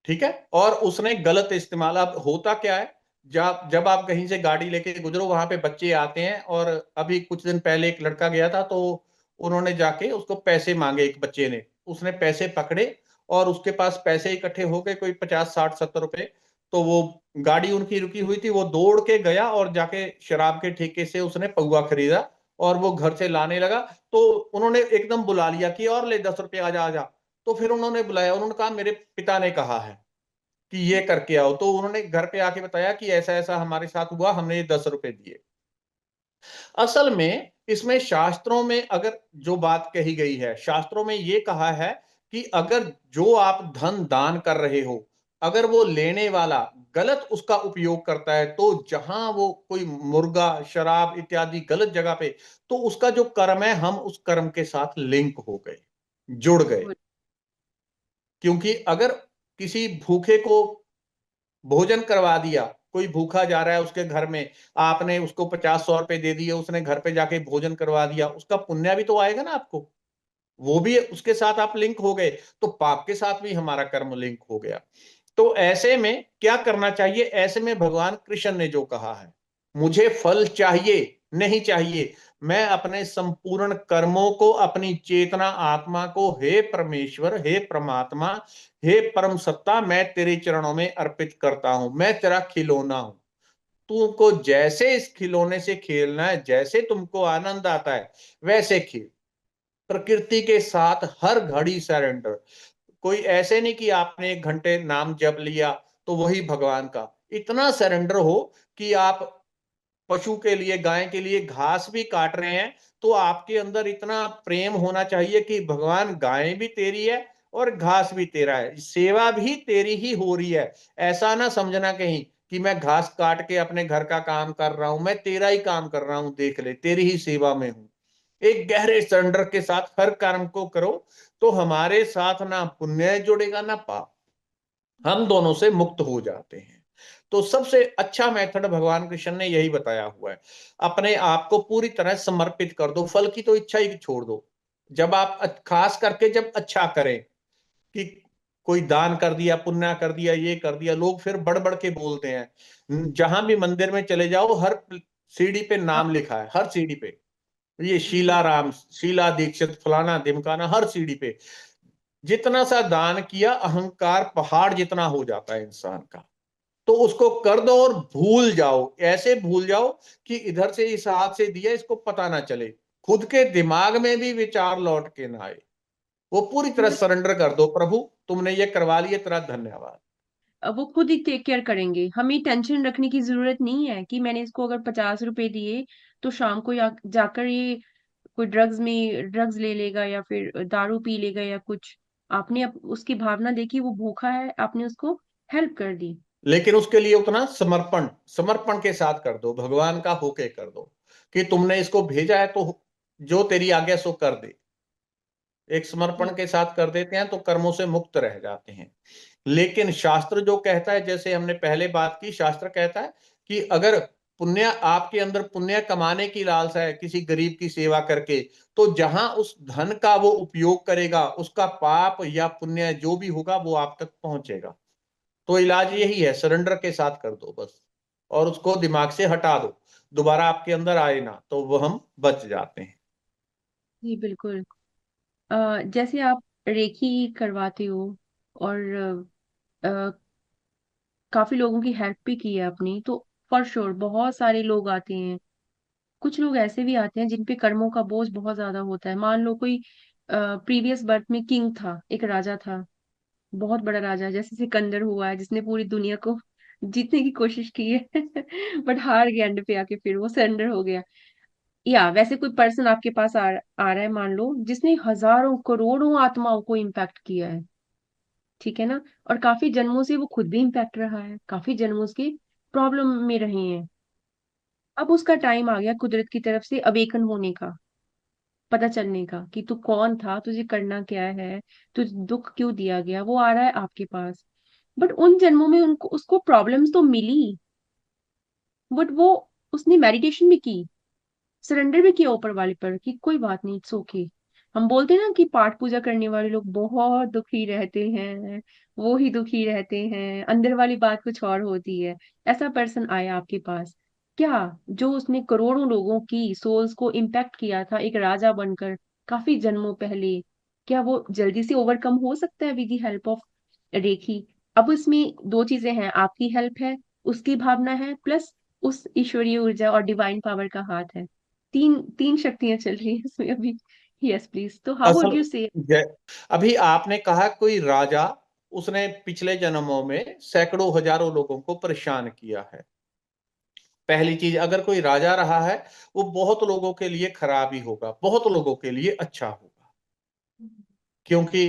ठीक है, और उसने गलत इस्तेमाल, अब होता क्या है, जब जब आप कहीं से गाड़ी लेके गुजरो, वहां पे बच्चे आते हैं, और अभी कुछ दिन पहले एक लड़का गया था, तो उन्होंने जाके उसको पैसे मांगे, एक बच्चे ने, उसने पैसे पकड़े, और उसके पास पैसे इकट्ठे हो गए कोई 50 60 70 रुपए। तो वो गाड़ी उनकी रुकी हुई थी, वो दौड़ के गया और जाके शराब के ठेके से उसने पौवा खरीदा, और वो घर से लाने लगा। तो उन्होंने एकदम बुला लिया कि और ले 10 रुपये, आजा आजा। तो फिर उन्होंने बुलाया, उन्होंने कहा मेरे पिता ने कहा है कि ये करके आओ। तो उन्होंने घर पे आके बताया कि ऐसा ऐसा हमारे साथ हुआ, हमने ये 10 रुपए दिए। असल में इसमें शास्त्रों में अगर जो बात कही गई है, शास्त्रों में ये कहा है कि अगर जो आप धन दान कर रहे हो, अगर वो लेने वाला गलत उसका उपयोग करता है, तो जहां वो कोई मुर्गा शराब इत्यादि गलत जगह पे, तो उसका जो कर्म है, हम उस कर्म के साथ लिंक हो गए, जुड़ गए। क्योंकि अगर किसी भूखे को भोजन करवा दिया, कोई भूखा जा रहा है उसके घर में, आपने उसको 50-100 रुपए दे दिए, उसने घर पे जाके भोजन करवा दिया, उसका पुण्य भी तो आएगा ना आपको, वो भी उसके साथ आप लिंक हो गए, तो पाप के साथ भी हमारा कर्म लिंक हो गया। तो ऐसे में क्या करना चाहिए? ऐसे में भगवान कृष्ण ने जो कहा है, मुझे फल चाहिए नहीं चाहिए, मैं अपने संपूर्ण कर्मों को, अपनी चेतना आत्मा को, हे परमेश्वर, हे परमात्मा, हे परम सत्ता, मैं तेरे चरणों में अर्पित करता हूं, मैं तेरा खिलौना हूं। तुमको जैसे इस खिलौने से खेलना है, जैसे तुमको आनंद आता है, वैसे खेल। प्रकृति के साथ हर घड़ी सरेंडर। कोई ऐसे नहीं कि आपने 1 घंटे नाम जप लिया तो वही भगवान का। इतना सरेंडर हो कि आप पशु के लिए, गाय के लिए घास भी काट रहे हैं, तो आपके अंदर इतना प्रेम होना चाहिए कि भगवान, गाय भी तेरी है और घास भी तेरा है, सेवा भी तेरी ही हो रही है। ऐसा ना समझना कहीं कि मैं घास काट के अपने घर का काम कर रहा हूं, मैं तेरा ही काम कर रहा हूं, देख ले, तेरी ही सेवा में हूं। एक गहरे सरेंडर के साथ हर कर्म को करो, तो हमारे साथ ना पुण्य जुड़ेगा ना पाप, हम दोनों से मुक्त हो जाते हैं। तो सबसे अच्छा मेथड भगवान कृष्ण ने यही बताया हुआ है, अपने आप को पूरी तरह समर्पित कर दो, फल की तो इच्छा ही छोड़ दो। जब आप, खास करके जब अच्छा करें, कि कोई दान कर दिया, पुण्य कर दिया, ये कर दिया, लोग फिर बढ़ बढ़ के बोलते हैं। जहां भी मंदिर में चले जाओ, हर सीढ़ी पे नाम हाँ, लिखा है, हर सीढ़ी पे, ये शीला जी। राम, शीला दीक्षित, फलाना ढिमकाना, हर सीढ़ी पे जितना सा दान किया, अहंकार पहाड़ जितना हो जाता है इंसान का। तो उसको कर दो और भूल जाओ, ऐसे भूल जाओ कि इधर से इस हाथ से दिया, इसको पता ना चले, खुद के दिमाग में भी विचार लौट के ना आए। वो पूरी तरह सरेंडर कर दो, प्रभु तुमने ये करवा लिया, तेरा धन्यवाद। अब वो खुद ही टेक केयर करेंगे, हमें टेंशन रखने की जरूरत नहीं है कि मैंने इसको अगर 50 रुपए दिए तो शाम को जाकर ये कोई ड्रग्स ले लेगा या फिर दारू पी लेगा या कुछ। आपने उसकी भावना देखी, वो भूखा है, आपने उसको हेल्प कर दी। लेकिन उसके लिए उतना समर्पण, समर्पण के साथ कर दो, भगवान का होके कर दो, कि तुमने इसको भेजा है तो जो तेरी आज्ञा सो कर दे। एक समर्पण जी। के साथ कर देते हैं तो कर्मों से मुक्त रह जाते हैं। लेकिन शास्त्र जो कहता है, जैसे हमने पहले बात की, शास्त्र कहता है कि अगर पुण्य, आपके अंदर पुण्य कमाने की लालसा है किसी गरीब की सेवा करके, तो जहां उस धन का वो उपयोग करेगा, उसका पाप या पुण्य जो भी होगा वो आप तक पहुंचेगा। तो इलाज यही है, सरेंडर के साथ कर दो बस, और उसको दिमाग से हटा दो, दोबारा आपके अंदर आए ना, तो वो हम बच जाते हैं। जी बिल्कुल। जैसे आप रेकी करवाते हो और काफी लोगों की हेल्प भी की है अपनी, तो फॉर श्योर बहुत सारे लोग आते हैं। कुछ लोग ऐसे भी आते हैं जिन पे कर्मों का बोझ बहुत ज्यादा होता है। मान लो कोई प्रीवियस बर्थ में किंग था, एक राजा था, बहुत बड़ा राजा, जैसे सिकंदर हुआ है जिसने पूरी दुनिया को जीतने की कोशिश की है बट हार गया एंड पे आके, फिर वो सरेंडर हो गया। या वैसे कोई पर्सन आपके पास आ रहा है, मान लो, जिसने हजारों करोड़ों आत्माओं को इम्पैक्ट किया है, ठीक है ना, और काफी जन्मों से वो खुद भी इम्पैक्ट रहा है, काफी जन्मों के प्रॉब्लम में रहे हैं। अब उसका टाइम आ गया कुदरत की तरफ से अवेकन होने का, पता चलने का कि तू कौन था, तुझे करना क्या है, तुझे दुख क्यों दिया गया। वो आ रहा है आपके पास, बट उन जन्मों में उनको उसको प्रॉब्लम्स तो मिली, बट वो उसने मेडिटेशन भी की, सरेंडर भी किया ऊपर वाले पर कि कोई बात नहीं, इट्स ओके। हम बोलते हैं ना कि पाठ पूजा करने वाले लोग बहुत दुखी रहते हैं, वो ही दुखी रहते हैं, अंदर वाली बात कुछ और होती है। ऐसा पर्सन आया आपके पास, क्या जो उसने करोड़ों लोगों की सोल्स को इम्पैक्ट किया था एक राजा बनकर काफी जन्मों पहले, क्या वो जल्दी से ओवरकम हो सकता है विद द हेल्प ऑफ रेखी? अब इसमें दो चीजें हैं, आपकी हेल्प है, उसकी भावना है, प्लस उस ईश्वरीय ऊर्जा और डिवाइन पावर का हाथ है। तीन तीन शक्तियां चल रही हैं इसमें अभी। यस प्लीज, तो हाउ वुड असल यू से? अभी आपने कहा कोई राजा, उसने पिछले जन्मों में सैकड़ों हजारों लोगों को परेशान किया है। पहली चीज, अगर कोई राजा रहा है, वो बहुत लोगों के लिए खराब ही होगा, बहुत लोगों के लिए अच्छा होगा। क्योंकि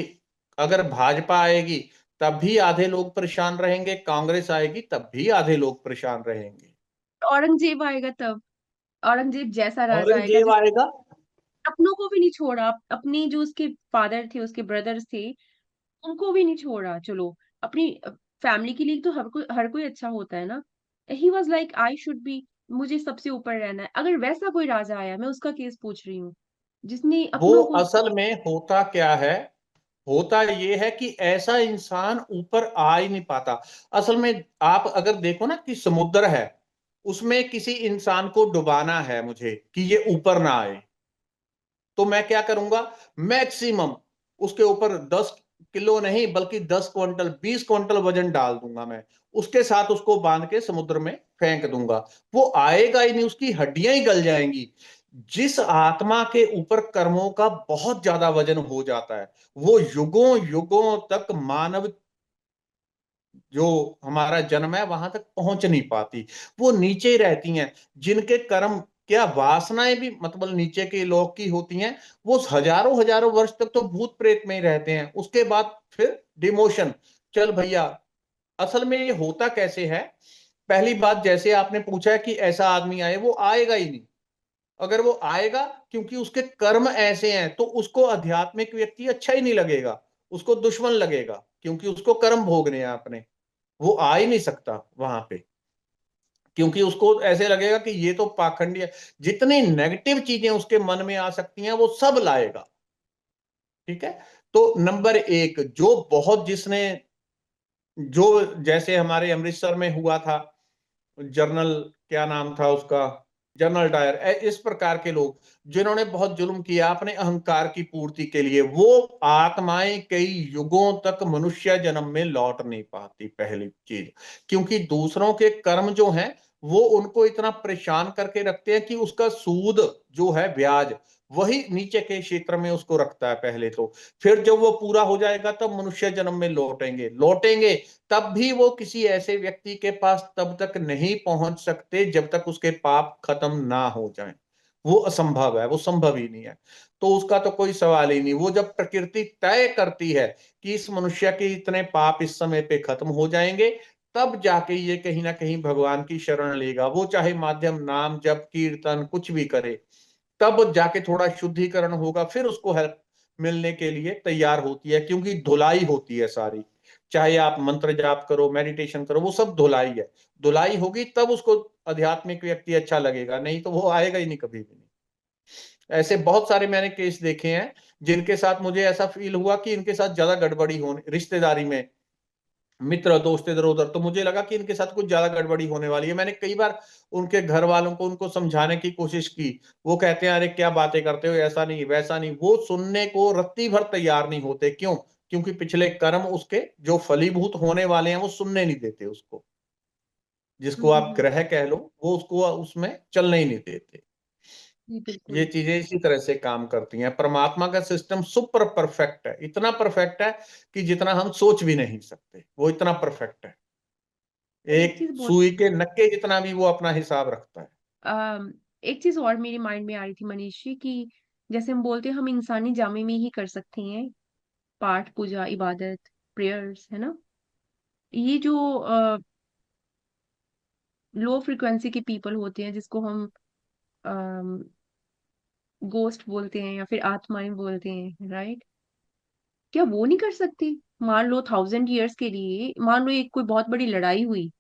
अगर भाजपा आएगी तब भी आधे लोग परेशान रहेंगे, कांग्रेस आएगी तब भी आधे लोग परेशान रहेंगे। औरंगजेब आएगा तब, औरंगजेब जैसा राजा आएगा औरंगजेब जिस आएगा। अपनों को भी नहीं छोड़ा, अपनी जो उसके फादर थे, उसके ब्रदर्स थे, उनको भी नहीं छोड़ा। चलो, अपनी फैमिली के लिए तो हर कोई अच्छा होता है ना। He was like I should be, मुझे सबसे ऊपर रहना है। अगर वैसा कोई राजा आया, मैं उसका केस पूछ रही हूँ, जिसने वो अपनों को असल में होता क्या है, होता ये है कि ऐसा इंसान ऊपर आ ही नहीं पाता। असल में आप अगर देखो ना कि समुद्र है, उसमें किसी इंसान को डुबाना है मुझे कि ये ऊपर ना आए, तो मैं क्या करूंगा, मैक्सिमम उसके ऊपर 10 किलो नहीं बल्कि 10 क्विंटल 20 क्विंटल वजन डाल दूंगा मैं, उसके साथ उसको बांध के समुद्र में फेंक दूंगा। वो आएगा ही नहीं, उसकी हड्डियां ही गल जाएंगी। जिस आत्मा के ऊपर कर्मों का बहुत ज्यादा वजन हो जाता है, वो युगों युगों तक मानव जो हमारा जन्म है वहां तक पहुंच नहीं पाती, वो नीचे ही रहती हैं। जिनके कर्म, क्या वासनाएं भी मतलब नीचे के लोग की होती हैं, वो हजारों हजारों वर्ष तक तो भूत प्रेत में ही रहते हैं, उसके बाद फिर डिमोशन। चल भैया, असल में ये होता कैसे है। पहली बात, जैसे आपने पूछा है कि ऐसा आदमी आए, वो आएगा ही नहीं। अगर वो आएगा, क्योंकि उसके कर्म ऐसे हैं, तो उसको आध्यात्मिक व्यक्ति अच्छा ही नहीं लगेगा, उसको दुश्मन लगेगा, क्योंकि उसको कर्म भोगने हैं अपने। वो आ ही नहीं सकता वहां पे, क्योंकि उसको ऐसे लगेगा कि ये तो पाखंडी है। जितनी नेगेटिव चीजें उसके मन में आ सकती हैं वो सब लाएगा। ठीक है। तो नंबर एक, जो बहुत जिसने, जो जैसे हमारे अमृतसर में हुआ था, जर्नल, क्या नाम था उसका, जनरल डायर, इस प्रकार के लोग जिन्होंने बहुत जुल्म किया अपने अहंकार की पूर्ति के लिए, वो आत्माएं कई युगों तक मनुष्य जन्म में लौट नहीं पाती, पहली चीज। क्योंकि दूसरों के कर्म जो हैं, वो उनको इतना परेशान करके रखते हैं कि उसका सूद जो है, ब्याज, वही नीचे के क्षेत्र में उसको रखता है पहले तो। फिर जब वो पूरा हो जाएगा तब मनुष्य जन्म में लौटेंगे लौटेंगे। तब भी वो किसी ऐसे व्यक्ति के पास तब तक नहीं पहुंच सकते जब तक उसके पाप खत्म ना हो जाएं। वो असंभव है, वो संभव ही नहीं है। तो उसका तो कोई सवाल ही नहीं। वो जब प्रकृति तय करती है कि इस मनुष्य के इतने पाप इस समय पे खत्म हो जाएंगे, तब जाके ये कहीं ना कहीं भगवान की शरण लेगा। वो चाहे माध्यम नाम जप कीर्तन कुछ भी करे, तब जाके थोड़ा शुद्धिकरण होगा, फिर उसको हेल्प मिलने के लिए तैयार होती है, क्योंकि धुलाई होती है सारी। चाहे आप मंत्र जाप करो, मेडिटेशन करो, वो सब धुलाई है। धुलाई होगी तब उसको आध्यात्मिक व्यक्ति अच्छा लगेगा, नहीं तो वो आएगा ही नहीं कभी भी नहीं। ऐसे बहुत सारे मैंने केस देखे हैं जिनके साथ मुझे ऐसा फील हुआ कि इनके साथ ज्यादा गड़बड़ी होने, रिश्तेदारी में मित्र दोस्त इधर उधर, तो मुझे लगा कि इनके साथ कुछ ज्यादा गड़बड़ी होने वाली है। मैंने कई बार उनके घर वालों को उनको समझाने की कोशिश की। वो कहते हैं अरे क्या बातें करते हो, ऐसा नहीं वैसा नहीं। वो सुनने को रत्ती भर तैयार नहीं होते। क्यों? क्योंकि पिछले कर्म उसके जो फलीभूत होने वाले हैं वो सुनने नहीं देते उसको। जिसको आप हम्म। ग्रह कह लो, वो उसको उसमें चलने ही नहीं देते। जी ये बिल्कुल। चीजें इसी तरह से काम करती हैं। परमात्मा का सिस्टम सुपर परफेक्ट है, इतना परफेक्ट है कि जितना हम सोच भी नहीं सकते, वो इतना परफेक्ट है। एक एक चीज बोल सुई के नक्के जितना भी वो अपना हिसाब रखता है। अम, एक चीज और मेरे माइंड में आ रही थी मनीष जी, कि जैसे हम बोलते हैं हम इंसानी जामे में ही कर सकते हैं पाठ पूजा इबादत, प्रेयर्स, है ना। ये जो लो फ्रिक्वेंसी के पीपल होते हैं, जिसको हम गोस्ट बोलते हैं या फिर आत्माएं बोलते हैं, राइट, क्या वो नहीं कर सकते? मान लो 1000 years के लिए, मान लो एक कोई बहुत बड़ी लड़ाई हुई,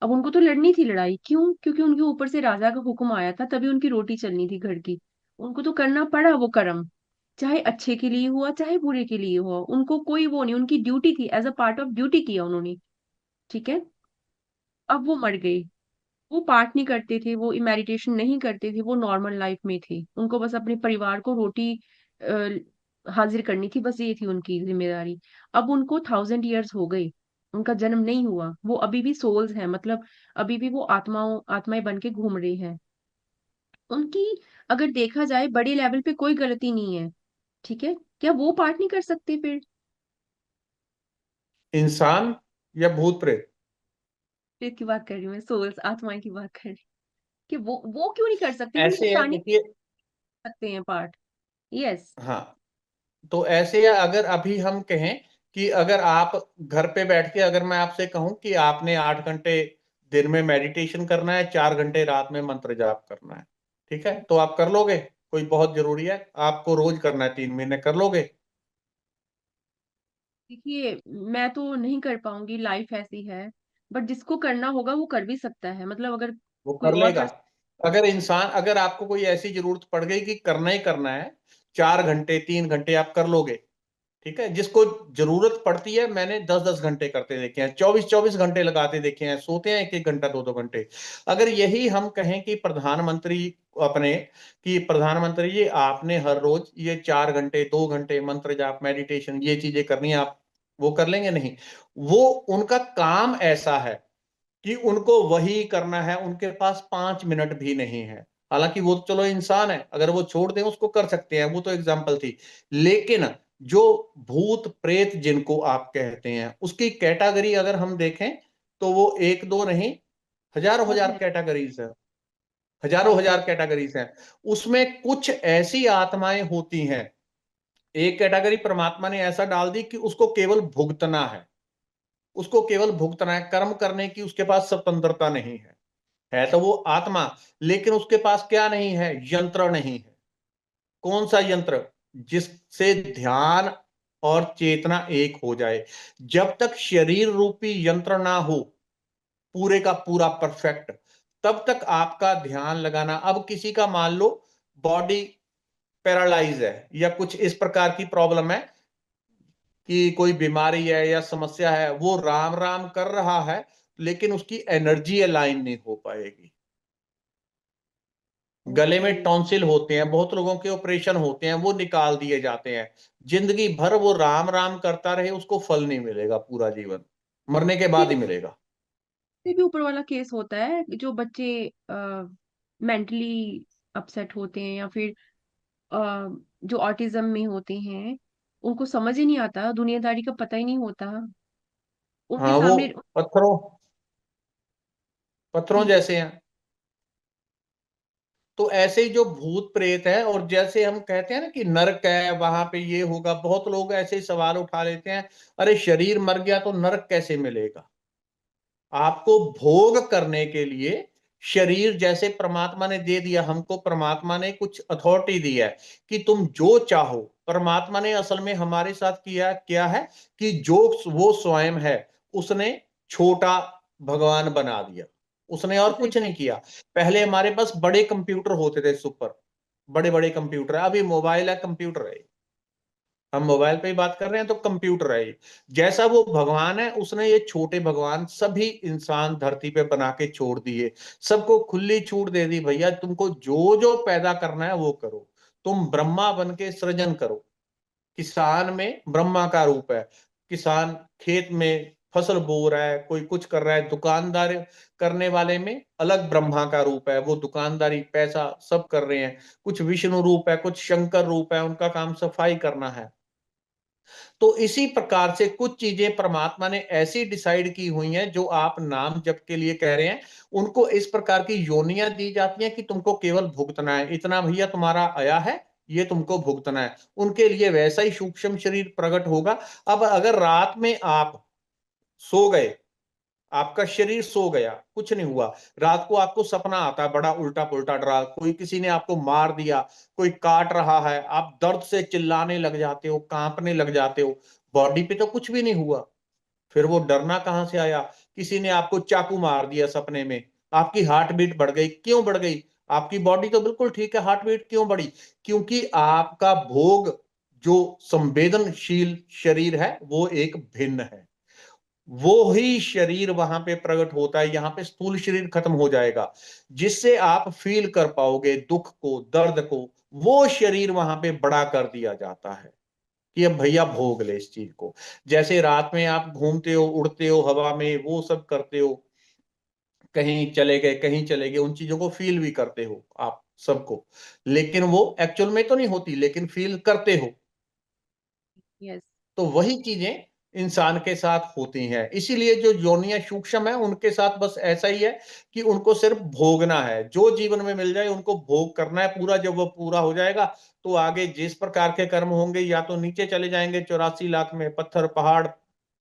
अब उनको तो लड़नी थी लड़ाई, क्यों? क्योंकि उनके ऊपर से राजा का हुक्म आया था, तभी उनकी रोटी चलनी थी घर की। उनको तो करना पड़ा वो कर्म, चाहे अच्छे के लिए हुआ चाहे बुरे के लिए हुआ, उनको कोई वो नहीं, उनकी ड्यूटी थी, as a part of duty किया उन्होंने। ठीक है। अब वो मर गए, वो पाठ नहीं करते थे, वो मेडिटेशन नहीं करते थे, वो नॉर्मल लाइफ में थे, उनको बस अपने परिवार को रोटी हाजिर करनी थी, बस ये थी उनकी जिम्मेदारी। अब उनको 1000 years हो गए, उनका जन्म नहीं हुआ, वो अभी भी सोल्स हैं, मतलब अभी भी वो आत्माएं बन के घूम रहे हैं। उनकी, अगर देखा जाए बड़े लेवल पे कोई गलती नहीं है, ठीक है, क्या वो पाठ नहीं कर सकते फिर? इंसान या भूत प्रेत? फिर की बात कर रही हूँ मैं, सोल्स, आत्माएं की बात कर रही हूँ, कि वो क्यों नहीं कर सकते? हम ऐसे है, इंसानी देखिए। कर सकते हैं पाठ। यस। हाँ, तो ऐसे है, अगर अभी हम कहें कि अगर आप घर पे बैठ के, अगर मैं आपसे कहूं कि आपने 8 घंटे दिन में मेडिटेशन करना है, 4 घंटे रात में मंत्र जाप करना है, ठीक है, तो आप कर लोगे? कोई बहुत जरूरी है आपको रोज करना है, 3 महीने कर लोगे? देखिए, मैं तो नहीं कर पाऊंगी, लाइफ ऐसी है। बट जिसको करना होगा वो कर भी सकता है, मतलब अगर वो कोई कर और लेगा। कर। अगर इंसान, अगर आपको कोई ऐसी जरूरत पड़ गई कि करना ही करना है, 4 घंटे 3 घंटे आप कर लोगे, ठीक है। जिसको जरूरत पड़ती है, मैंने 10-10 घंटे करते देखे हैं, 24-24 घंटे लगाते देखे हैं, सोते हैं 1-1 घंटा 2-2 घंटे। अगर यही हम कहें कि प्रधानमंत्री अपने, कि प्रधानमंत्री जी आपने हर रोज ये 4 घंटे 2 घंटे मंत्र जाप मेडिटेशन ये चीजें करनी है, आप वो कर लेंगे? नहीं। वो, उनका काम ऐसा है कि उनको वही करना है, उनके पास 5 मिनट भी नहीं है। हालांकि वो तो चलो इंसान है, अगर वो छोड़ दें उसको कर सकते हैं, वो तो एग्जाम्पल थी। लेकिन जो भूत प्रेत जिनको आप कहते हैं, उसकी कैटेगरी अगर हम देखें, तो वो एक दो नहीं, हजारों बहुत हजार है। कैटेगरीज है। हजारों बहुत है। हजार कैटेगरीज हैं। उसमें कुछ ऐसी आत्माएं होती हैं, एक कैटेगरी परमात्मा ने ऐसा डाल दी कि उसको केवल भुगतना है, उसको केवल भुगतना है, कर्म करने की उसके पास स्वतंत्रता नहीं है। है तो वो आत्मा, लेकिन उसके पास क्या नहीं है? यंत्र नहीं है। कौन सा यंत्र? जिससे ध्यान और चेतना एक हो जाए। जब तक शरीर रूपी यंत्र ना हो, पूरे का पूरा परफेक्ट, तब तक आपका ध्यान लगाना, अब किसी का मान लो बॉडी पैरालाइज है या कुछ इस प्रकार की प्रॉब्लम है, कि कोई बीमारी है या समस्या है, वो राम राम कर रहा है, लेकिन उसकी एनर्जी अलाइन नहीं हो पाएगी। गले ओके। में टॉन्सिल होते हैं, बहुत लोगों के ऑपरेशन होते हैं, वो निकाल दिए जाते हैं। जिंदगी भर वो राम राम करता रहे, उसको फल नहीं मिलेगा, पूरा जीवन मरने के ये बाद ही मिलेगा। भी ऊपर वाला केस होता है, जो बच्चे मेंटली अपसेट होते हैं, या फिर अ, जो ऑटिज्म में होते हैं, उनको समझ ही नहीं आता, दुनियादारी का पता ही नहीं होता उनके हाँ, वो सामने। पत्थरों पत्थरों जी। जैसे हैं। तो ऐसे ही जो भूत प्रेत है, और जैसे हम कहते हैं ना कि नरक है, वहां पे ये होगा, बहुत लोग ऐसे ही सवाल उठा लेते हैं, अरे शरीर मर गया तो नरक कैसे मिलेगा? आपको भोग करने के लिए शरीर जैसे परमात्मा ने दे दिया हमको, परमात्मा ने कुछ अथॉरिटी दी है कि तुम जो चाहो। परमात्मा ने असल में हमारे साथ किया क्या है, कि जो वो स्वयं है, उसने छोटा भगवान बना दिया, उसने और सही। कुछ नहीं किया। पहले हमारे पास बड़े कंप्यूटर होते थे, सुपर बड़े बड़े कंप्यूटर, अभी मोबाइल है, कंप्यूटर है। हम मोबाइल पे ही बात कर रहे हैं, तो कंप्यूटर है ये। जैसा वो भगवान है, उसने ये छोटे भगवान सभी इंसान धरती पे बना के छोड़ दिए। सबको खुली छूट दे दी, भैया तुमको जो जो पैदा करना है वो करो। तुम ब्रह्मा बन के सृजन करो। किसान में ब्रह्मा का रूप है। किसान खेत में फसल बो रहा है, कोई कुछ कर रहा है, दुकानदार करने वाले में अलग ब्रह्मा का रूप है, वो दुकानदारी पैसा सब कर रहे हैं। कुछ विष्णु रूप है, कुछ शंकर रूप है, उनका काम सफाई करना है। तो इसी प्रकार से कुछ चीजें परमात्मा ने ऐसी डिसाइड की हुई हैं, जो आप नाम जप के लिए कह रहे हैं, उनको इस प्रकार की योनियां दी जाती हैं कि तुमको केवल भुगतना है, इतना भैया तुम्हारा आया है, ये तुमको भुगतना है। उनके लिए वैसा ही सूक्ष्म शरीर प्रकट होगा। अब अगर रात में आप सो गए, आपका शरीर सो गया, कुछ नहीं हुआ, रात को आपको सपना आता है बड़ा उल्टा पुल्टा डरा, कोई किसी ने आपको मार दिया, कोई काट रहा है, आप दर्द से चिल्लाने लग जाते हो, कांपने लग जाते हो। बॉडी पे तो कुछ भी नहीं हुआ, फिर वो डरना कहां से आया? किसी ने आपको चाकू मार दिया सपने में, आपकी हार्ट बीट बढ़ गई, क्यों बढ़ गई? आपकी बॉडी तो बिल्कुल ठीक है, हार्ट बीट क्यों बढ़ी? क्योंकि आपका भोग, जो संवेदनशील शरीर है, वो एक भिन्न है। वो ही शरीर वहां पे प्रकट होता है, यहाँ पे स्थूल शरीर खत्म हो जाएगा, जिससे आप फील कर पाओगे दुख को, दर्द को। वो शरीर वहां पे बड़ा कर दिया जाता है कि अब भैया भोग ले इस चीज को। जैसे रात में आप घूमते हो, उड़ते हो हवा में, वो सब करते हो, कहीं चले गए कहीं चले गए, उन चीजों को फील भी करते हो आप सबको। लेकिन वो एक्चुअल में तो नहीं होती, लेकिन फील करते हो। यस। तो वही चीजें इंसान के साथ होती हैं। इसीलिए जो योनियां सूक्ष्म है उनके साथ बस ऐसा ही है कि उनको सिर्फ भोगना है, जो जीवन में मिल जाए उनको भोग करना है पूरा। जब वो पूरा हो जाएगा तो आगे जिस प्रकार के कर्म होंगे, या तो नीचे चले जाएंगे 84 लाख में, पत्थर पहाड़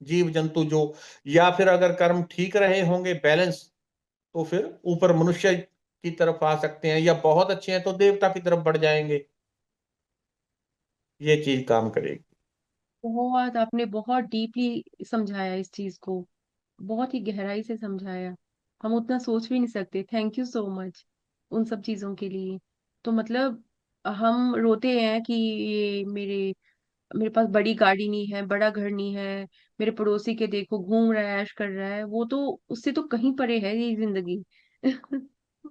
जीव जंतु जो, या फिर अगर कर्म ठीक रहे होंगे बैलेंस, तो फिर ऊपर मनुष्य की तरफ आ सकते हैं, या बहुत अच्छे हैं तो देवता की तरफ बढ़ जाएंगे। ये चीज काम करेगी। बहुत आपने बहुत डीपली समझाया इस चीज को, बहुत ही गहराई से समझाया। हम उतना सोच भी नहीं सकते। थैंक यू सो मच उन सब चीजों के लिए। तो मतलब हम रोते हैं कि ये मेरे मेरे पास बड़ी गाड़ी नहीं है, बड़ा घर नहीं है, मेरे पड़ोसी के देखो घूम रहा है, ऐश कर रहा है, वो तो उससे तो कहीं परे है ये जिंदगी।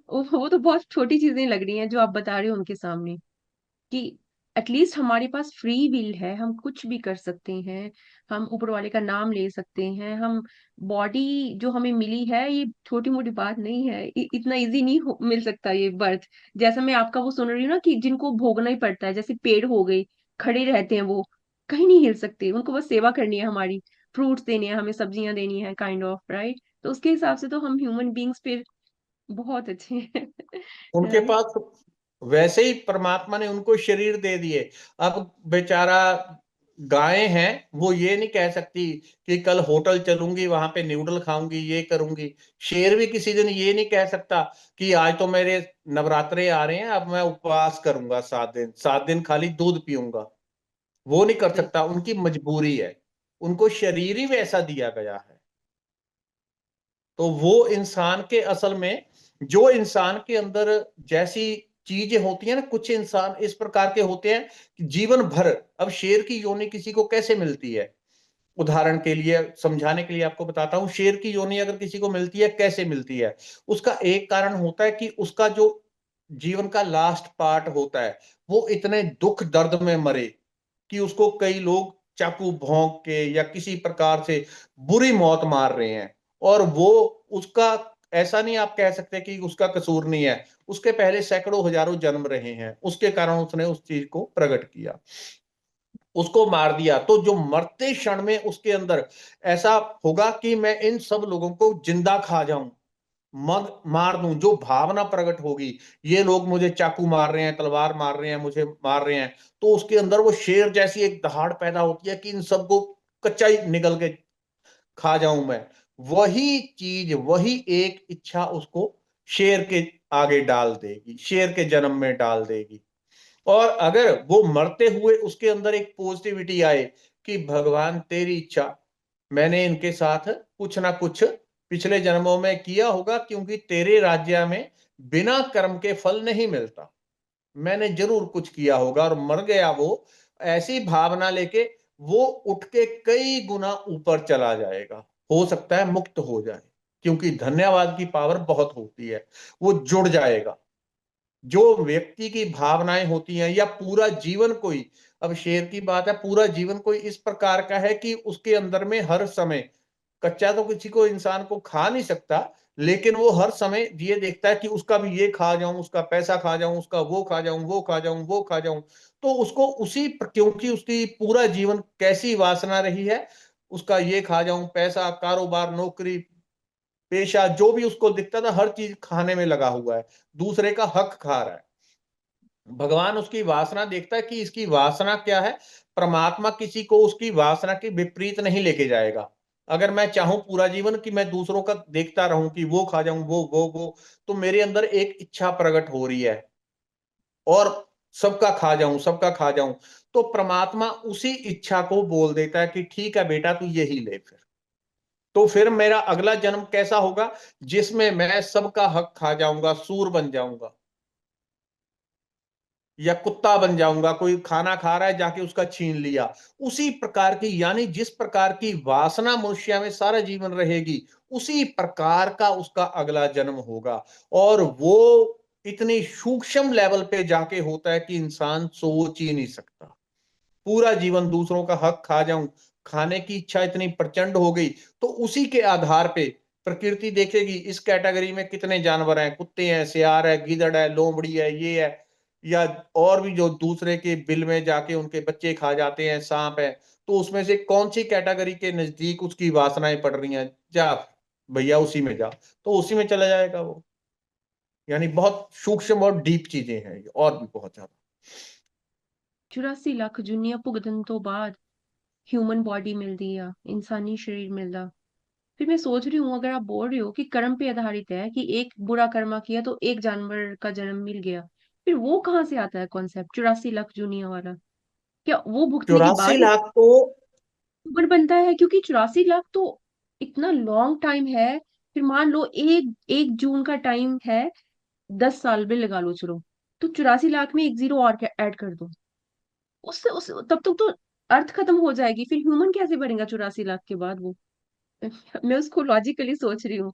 वो तो बहुत छोटी चीजें लग रही हैं जो आप बता रहे हो उनके सामने, कि एटलीस्ट हमारे पास फ्री विल है, हम कुछ भी कर सकते हैं, हम ऊपर वाले का नाम ले सकते हैं, हम बॉडी जो हमें मिली है ये छोटी मोटी बात नहीं है, इतना इजी नहीं मिल सकता ये बर्थ। जैसा मैं आपका वो सुन रही हूँ ना कि जिनको भोगना ही पड़ता है, जैसे पेड़ हो गए, खड़े रहते हैं वो, कहीं नहीं हिल सकते, उनको बस सेवा करनी है हमारी, फ्रूट्स देने हैं हमें, सब्जियां देनी है, काइंड ऑफ राइट। तो उसके हिसाब से तो हम ह्यूमन बींग्स फिर बहुत अच्छे हैं। उनके राइट। पास वैसे ही परमात्मा ने उनको शरीर दे दिए। अब बेचारा गायें हैं, वो ये नहीं कह सकती कि कल होटल चलूंगी वहां पे न्यूडल खाऊंगी, ये करूंगी। शेर भी किसी दिन ये नहीं कह सकता कि आज तो मेरे नवरात्रे आ रहे हैं, अब मैं उपवास करूंगा 7 दिन, 7 दिन खाली दूध पीऊंगा। वो नहीं कर सकता, उनकी मजबूरी है। उनको शरीर ही वैसा दिया गया है। तो वो इंसान के असल में, जो इंसान के अंदर जैसी चीजें होती हैं ना, कुछ इंसान इस प्रकार के होते हैं कि जीवन भर। अब शेर की योनि किसी को कैसे मिलती है, उदाहरण के लिए समझाने के लिए आपको बताता हूं, शेर की योनि अगर किसी को मिलती है कैसे मिलती है। उसका एक कारण होता है कि उसका जो जीवन का लास्ट पार्ट होता है, वो इतने दुख दर्द में मरे कि उसको कई लोग चाकू भोंक के या किसी प्रकार से बुरी मौत मार रहे हैं। और वो उसका, ऐसा नहीं आप कह सकते कि उसका कसूर नहीं है, उसके पहले सैकड़ों हजारों जन्म रहे हैं, उसके कारण उसने उस चीज को प्रकट किया, उसको मार दिया। तो जो मरते क्षण में उसके अंदर ऐसा होगा कि मैं इन सब लोगों को जिंदा खा जाऊं, मग मार दूं, जो भावना प्रकट होगी, ये लोग मुझे चाकू मार रहे हैं, तलवार मार रहे हैं, मुझे मार रहे हैं, तो उसके अंदर वो शेर जैसी एक दहाड़ पैदा होती है कि इन सबको कच्चा ही निकल के खा जाऊं मैं। वही चीज, वही एक इच्छा उसको शेर के आगे डाल देगी, शेर के जन्म में डाल देगी। और अगर वो मरते हुए उसके अंदर एक पॉजिटिविटी आए कि भगवान तेरी इच्छा, मैंने इनके साथ कुछ ना कुछ पिछले जन्मों में किया होगा, क्योंकि तेरे राज्य में बिना कर्म के फल नहीं मिलता, मैंने जरूर कुछ किया होगा, और मर गया वो ऐसी भावना लेके, वो उठ के कई गुना ऊपर चला जाएगा, हो सकता है मुक्त हो जाए, क्योंकि धन्यवाद की पावर बहुत होती है। वो जुड़ जाएगा। जो व्यक्ति की भावनाएं होती हैं, या पूरा जीवन कोई, अब शेर की बात है, पूरा जीवन कोई इस प्रकार का है कि उसके अंदर में हर समय, कच्चा तो किसी को इंसान को खा नहीं सकता, लेकिन वो हर समय ये देखता है कि उसका भी ये खा जाऊं, उसका पैसा खा जाऊं, उसका वो खा जाऊं, वो खा जाऊं, वो खा जाऊं। तो उसको उसी क्योंकि उसकी पूरा जीवन कैसी वासना रही है, उसका ये खा जाऊं, पैसा, कारोबार, नौकरी, पेशा, जो भी उसको दिखता था हर चीज खाने में लगा हुआ है, दूसरे का हक खा रहा है। भगवान उसकी वासना देखता है कि इसकी वासना क्या है। परमात्मा किसी को उसकी वासना के विपरीत नहीं लेके जाएगा। अगर मैं चाहूं पूरा जीवन कि मैं दूसरों का देखता रहूं कि वो खा जाऊं, वो, तो मेरे अंदर एक इच्छा प्रकट हो रही है, और सबका खा जाऊं, सबका खा जाऊं। तो परमात्मा उसी इच्छा को बोल देता है कि ठीक है बेटा, तू यही ले फिर। तो फिर मेरा अगला जन्म कैसा होगा, जिसमें मैं सबका हक खा जाऊंगा, सूर बन जाऊंगा, या कुत्ता बन जाऊंगा, कोई खाना खा रहा है जाके उसका छीन लिया। उसी प्रकार की, यानी जिस प्रकार की वासना मनुष्य में सारा जीवन रहेगी, उसी प्रकार का उसका अगला जन्म होगा। और वो इतनी सूक्ष्म लेवल पे जाके होता है कि इंसान सोच ही नहीं सकता। पूरा जीवन दूसरों का हक खा जाऊं, खाने की इच्छा इतनी प्रचंड हो गई, तो उसी के आधार पे प्रकृति देखेगी इस कैटेगरी में कितने जानवर हैं, कुत्ते हैं, सियार है, गीदड़ है, लोमड़ी है, ये है, या और भी जो दूसरे के बिल में जाके उनके बच्चे खा जाते हैं, सांप है, तो उसमें से कौन सी कैटेगरी के नजदीक उसकी वासनाएं पड़ रही हैं, जा भैया उसी में जा, तो उसी में चला जाएगा वो। यानी बहुत सूक्ष्म और डीप चीजें हैं ये, और भी बहुत ज्यादा। 84 ਲੱਖ ਜੁਨੀਆਂ ਭੁਗਤਣ ਤੋਂ ਬਾਅਦ ह्यूमन बॉडी मिलती है, इंसानी शरीर मिलता। फिर मैं सोच रही हूँ, अगर आप बोल रहे हो कि कर्म पे आधारित है, कि एक बुरा कर्मा किया तो एक जानवर का जन्म मिल गया, फिर वो कहाँ से आता है कॉन्सेप्ट 84 लाख जूनिया वाला? क्या वो भुगतने के 84 लाख बाद तो ऊपर बनता है? क्योंकि 84 लाख तो इतना लॉन्ग टाइम है। फिर मान लो एक 1 जून का टाइम है, 10 साल भी लगा लो चलो, तो 84 लाख में एक जीरो और ऐड कर दो, उससे उस तब तक तो अर्थ खत्म हो जाएगी। फिर ह्यूमन कैसे बनेगा 84 लाख के बाद वो? मैं उसको लॉजिकली सोच रही हूँ,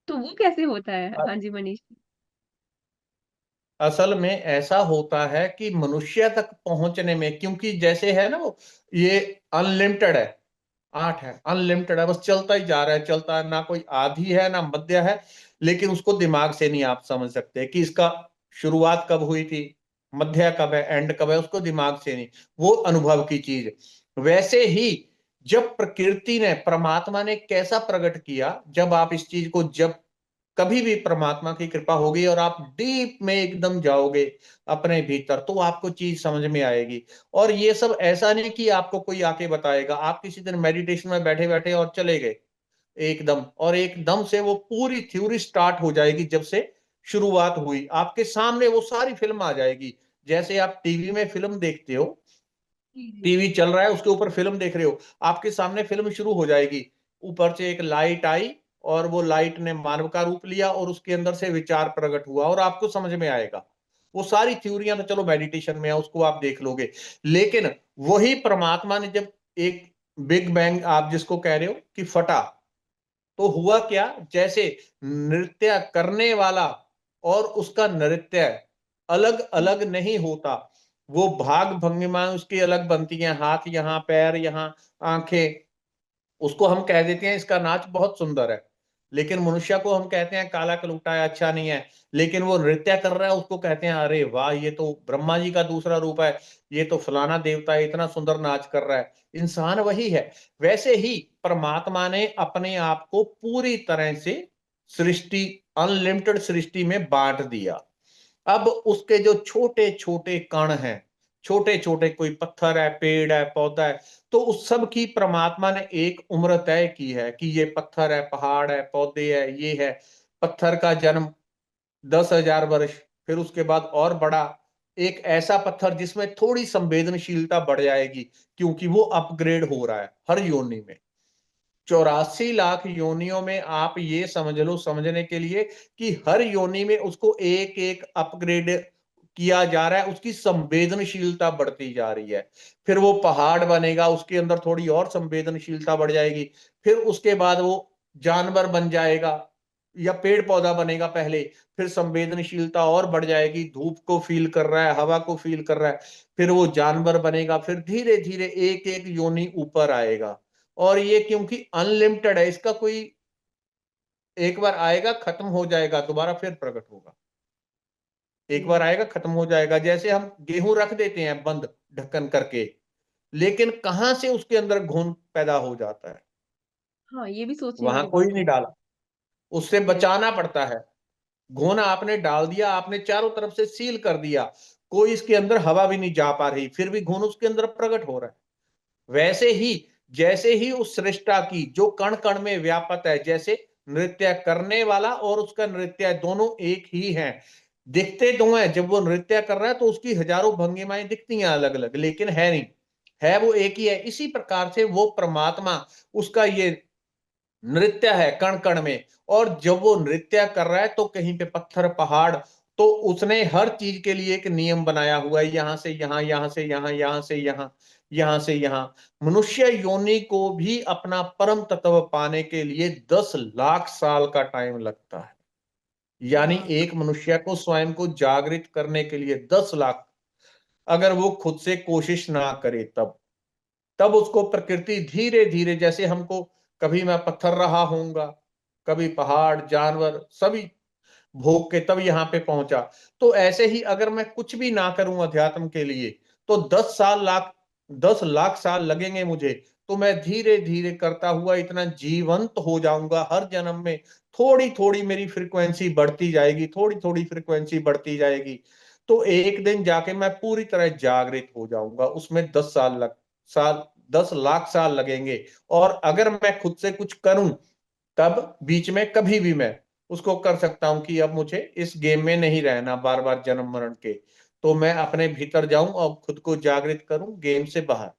तो वो कैसे होता है? हाँ जी मनीष। असल में ऐसा होता है कि मनुष्य तक पहुंचने में, क्योंकि जैसे है ना वो, ये अनलिमिटेड है, 8 है, अनलिमिटेड है, बस चलता ही जा रहा है, चलता है, ना कोई आदि है ना मध्य है। लेकिन उसको दिमाग से नहीं आप समझ सकते कि इसका शुरुआत कब हुई थी, मध्य कब है, एंड कब है, उसको दिमाग से नहीं। वो अनुभव की चीज है। वैसे ही जब प्रकृति ने, परमात्मा ने कैसा प्रकट किया, जब आप इस चीज को, जब कभी भी परमात्मा की कृपा होगी और आप डीप में एकदम जाओगे अपने भीतर, तो आपको चीज समझ में आएगी। और ये सब ऐसा नहीं कि आपको कोई आके बताएगा, आप किसी दिन मेडिटेशन में बैठे बैठे और चले गए एकदम, और एकदम से वो पूरी थ्योरी स्टार्ट हो जाएगी, जब से शुरुआत हुई आपके सामने वो सारी फिल्म आ जाएगी। जैसे आप टीवी में फिल्म देखते हो, जी जी। टीवी चल रहा है उसके ऊपर फिल्म देख रहे हो, आपके सामने फिल्म शुरू हो जाएगी, ऊपर से एक लाइट आई और वो लाइट ने मानव का रूप लिया और उसके अंदर से विचार प्रकट हुआ और आपको समझ में आएगा। वो सारी थ्योरियां तो चलो मेडिटेशन में है, उसको आप देख लोगे। लेकिन वही परमात्मा ने जब एक बिग बैंग आप जिसको कह रहे हो कि फटा, तो हुआ क्या, जैसे नृत्य करने वाला और उसका नृत्य अलग अलग नहीं होता, वो भाग भंगिमा उसकी अलग बनती हैं, हाथ यहाँ, पैर यहाँ, आंखें, उसको हम कह देते हैं इसका नाच बहुत सुंदर है। लेकिन मनुष्य को हम कहते हैं काला कलूटा है, अच्छा नहीं है। लेकिन वो नृत्य कर रहा है, उसको कहते हैं अरे वाह, ये तो ब्रह्मा जी का दूसरा रूप है, ये तो फलाना देवता है, इतना सुंदर नाच कर रहा है। इंसान वही है। वैसे ही परमात्मा ने अपने आप को पूरी तरह से सृष्टि, अनलिमिटेड सृष्टि में बांट दिया। अब उसके जो छोटे छोटे कण हैं, छोटे छोटे, कोई पत्थर है, पेड़ है, पौधा है, तो उस सब की परमात्मा ने एक उम्र तय की है कि ये पत्थर है, पहाड़ है, पौधे है, ये है। पत्थर का जन्म 10,000 वर्ष, फिर उसके बाद और बड़ा एक ऐसा पत्थर जिसमें थोड़ी संवेदनशीलता बढ़ जाएगी, क्योंकि वो अपग्रेड हो रहा है हर योनि में। 84 लाख योनियों में आप ये समझ लो, समझने के लिए, कि हर योनि में उसको एक एक अपग्रेड किया जा रहा है, उसकी संवेदनशीलता बढ़ती जा रही है। फिर वो पहाड़ बनेगा, उसके अंदर थोड़ी और संवेदनशीलता बढ़ जाएगी। फिर उसके बाद वो जानवर बन जाएगा, या पेड़ पौधा बनेगा पहले, फिर संवेदनशीलता और बढ़ जाएगी, धूप को फील कर रहा है, हवा को फील कर रहा है, फिर वो जानवर बनेगा, फिर धीरे धीरे एक एक योनि ऊपर आएगा। और ये क्योंकि अनलिमिटेड है, इसका कोई, एक बार आएगा खत्म हो जाएगा, दोबारा फिर प्रकट होगा। एक बार हम्म। आएगा खत्म हो जाएगा, जैसे हम गेहूं रख देते हैं बंद ढक्कन करके, लेकिन कहां से उसके अंदर घुन पैदा हो जाता है, हाँ, ये भी सोचने वहां वाली कोई बात नहीं है। डाला, उससे यस। बचाना पड़ता है। घुन आपने डाल दिया, आपने चारों तरफ से सील कर दिया, कोई इसके अंदर हवा भी नहीं जा पा रही, फिर भी घुन उसके अंदर प्रकट हो रहा है। वैसे ही, जैसे ही उस सृष्टा की जो कण कण में व्यापक है, जैसे नृत्य करने वाला और उसका नृत्य दोनों एक ही हैं, दिखते दो हैं, जब वो नृत्य कर रहा है तो उसकी हजारों भंगिमाएं दिखती हैं अलग अलग, लेकिन है नहीं, है वो एक ही है। इसी प्रकार से वो परमात्मा, उसका ये नृत्य है कण कण में। और जब वो नृत्य कर रहा है तो कहीं पे पत्थर, पहाड़, तो उसने हर चीज के लिए एक नियम बनाया हुआ है, यहां से यहां, यहां से यहां, यहां से यहां, यहां से यहां। मनुष्य योनि को भी अपना परम तत्व पाने के लिए 10 लाख साल का टाइम लगता है। यानी बाप एक मनुष्य को स्वयं को जागृत करने के लिए 10 लाख, अगर वो खुद से कोशिश ना करे तब, तब उसको प्रकृति धीरे धीरे, जैसे हमको, कभी मैं पत्थर रहा होऊंगा, कभी पहाड़, जानवर, सभी भोग के तब यहाँ पे पहुंचा। तो ऐसे ही अगर मैं कुछ भी ना करूं अध्यात्म के लिए, तो 10 लाख साल लगेंगे मुझे। तो मैं धीरे धीरे करता हुआ इतना जीवंत हो जाऊंगा, हर जन्म में थोड़ी थोड़ी मेरी फ्रिक्वेंसी बढ़ती जाएगी, थोड़ी थोड़ी फ्रिक्वेंसी बढ़ती जाएगी। तो एक दिन जाके मैं पूरी तरह जागृत हो जाऊंगा, उसमें 10 लाख साल लगेंगे। और अगर मैं खुद से कुछ करूं, तब बीच में कभी भी मैं उसको कर सकता हूं कि अब मुझे इस गेम में नहीं रहना बार बार जन्म मरण के। तो मैं अपने भीतर जाऊं और खुद को जागृत करूं गेम से बाहर,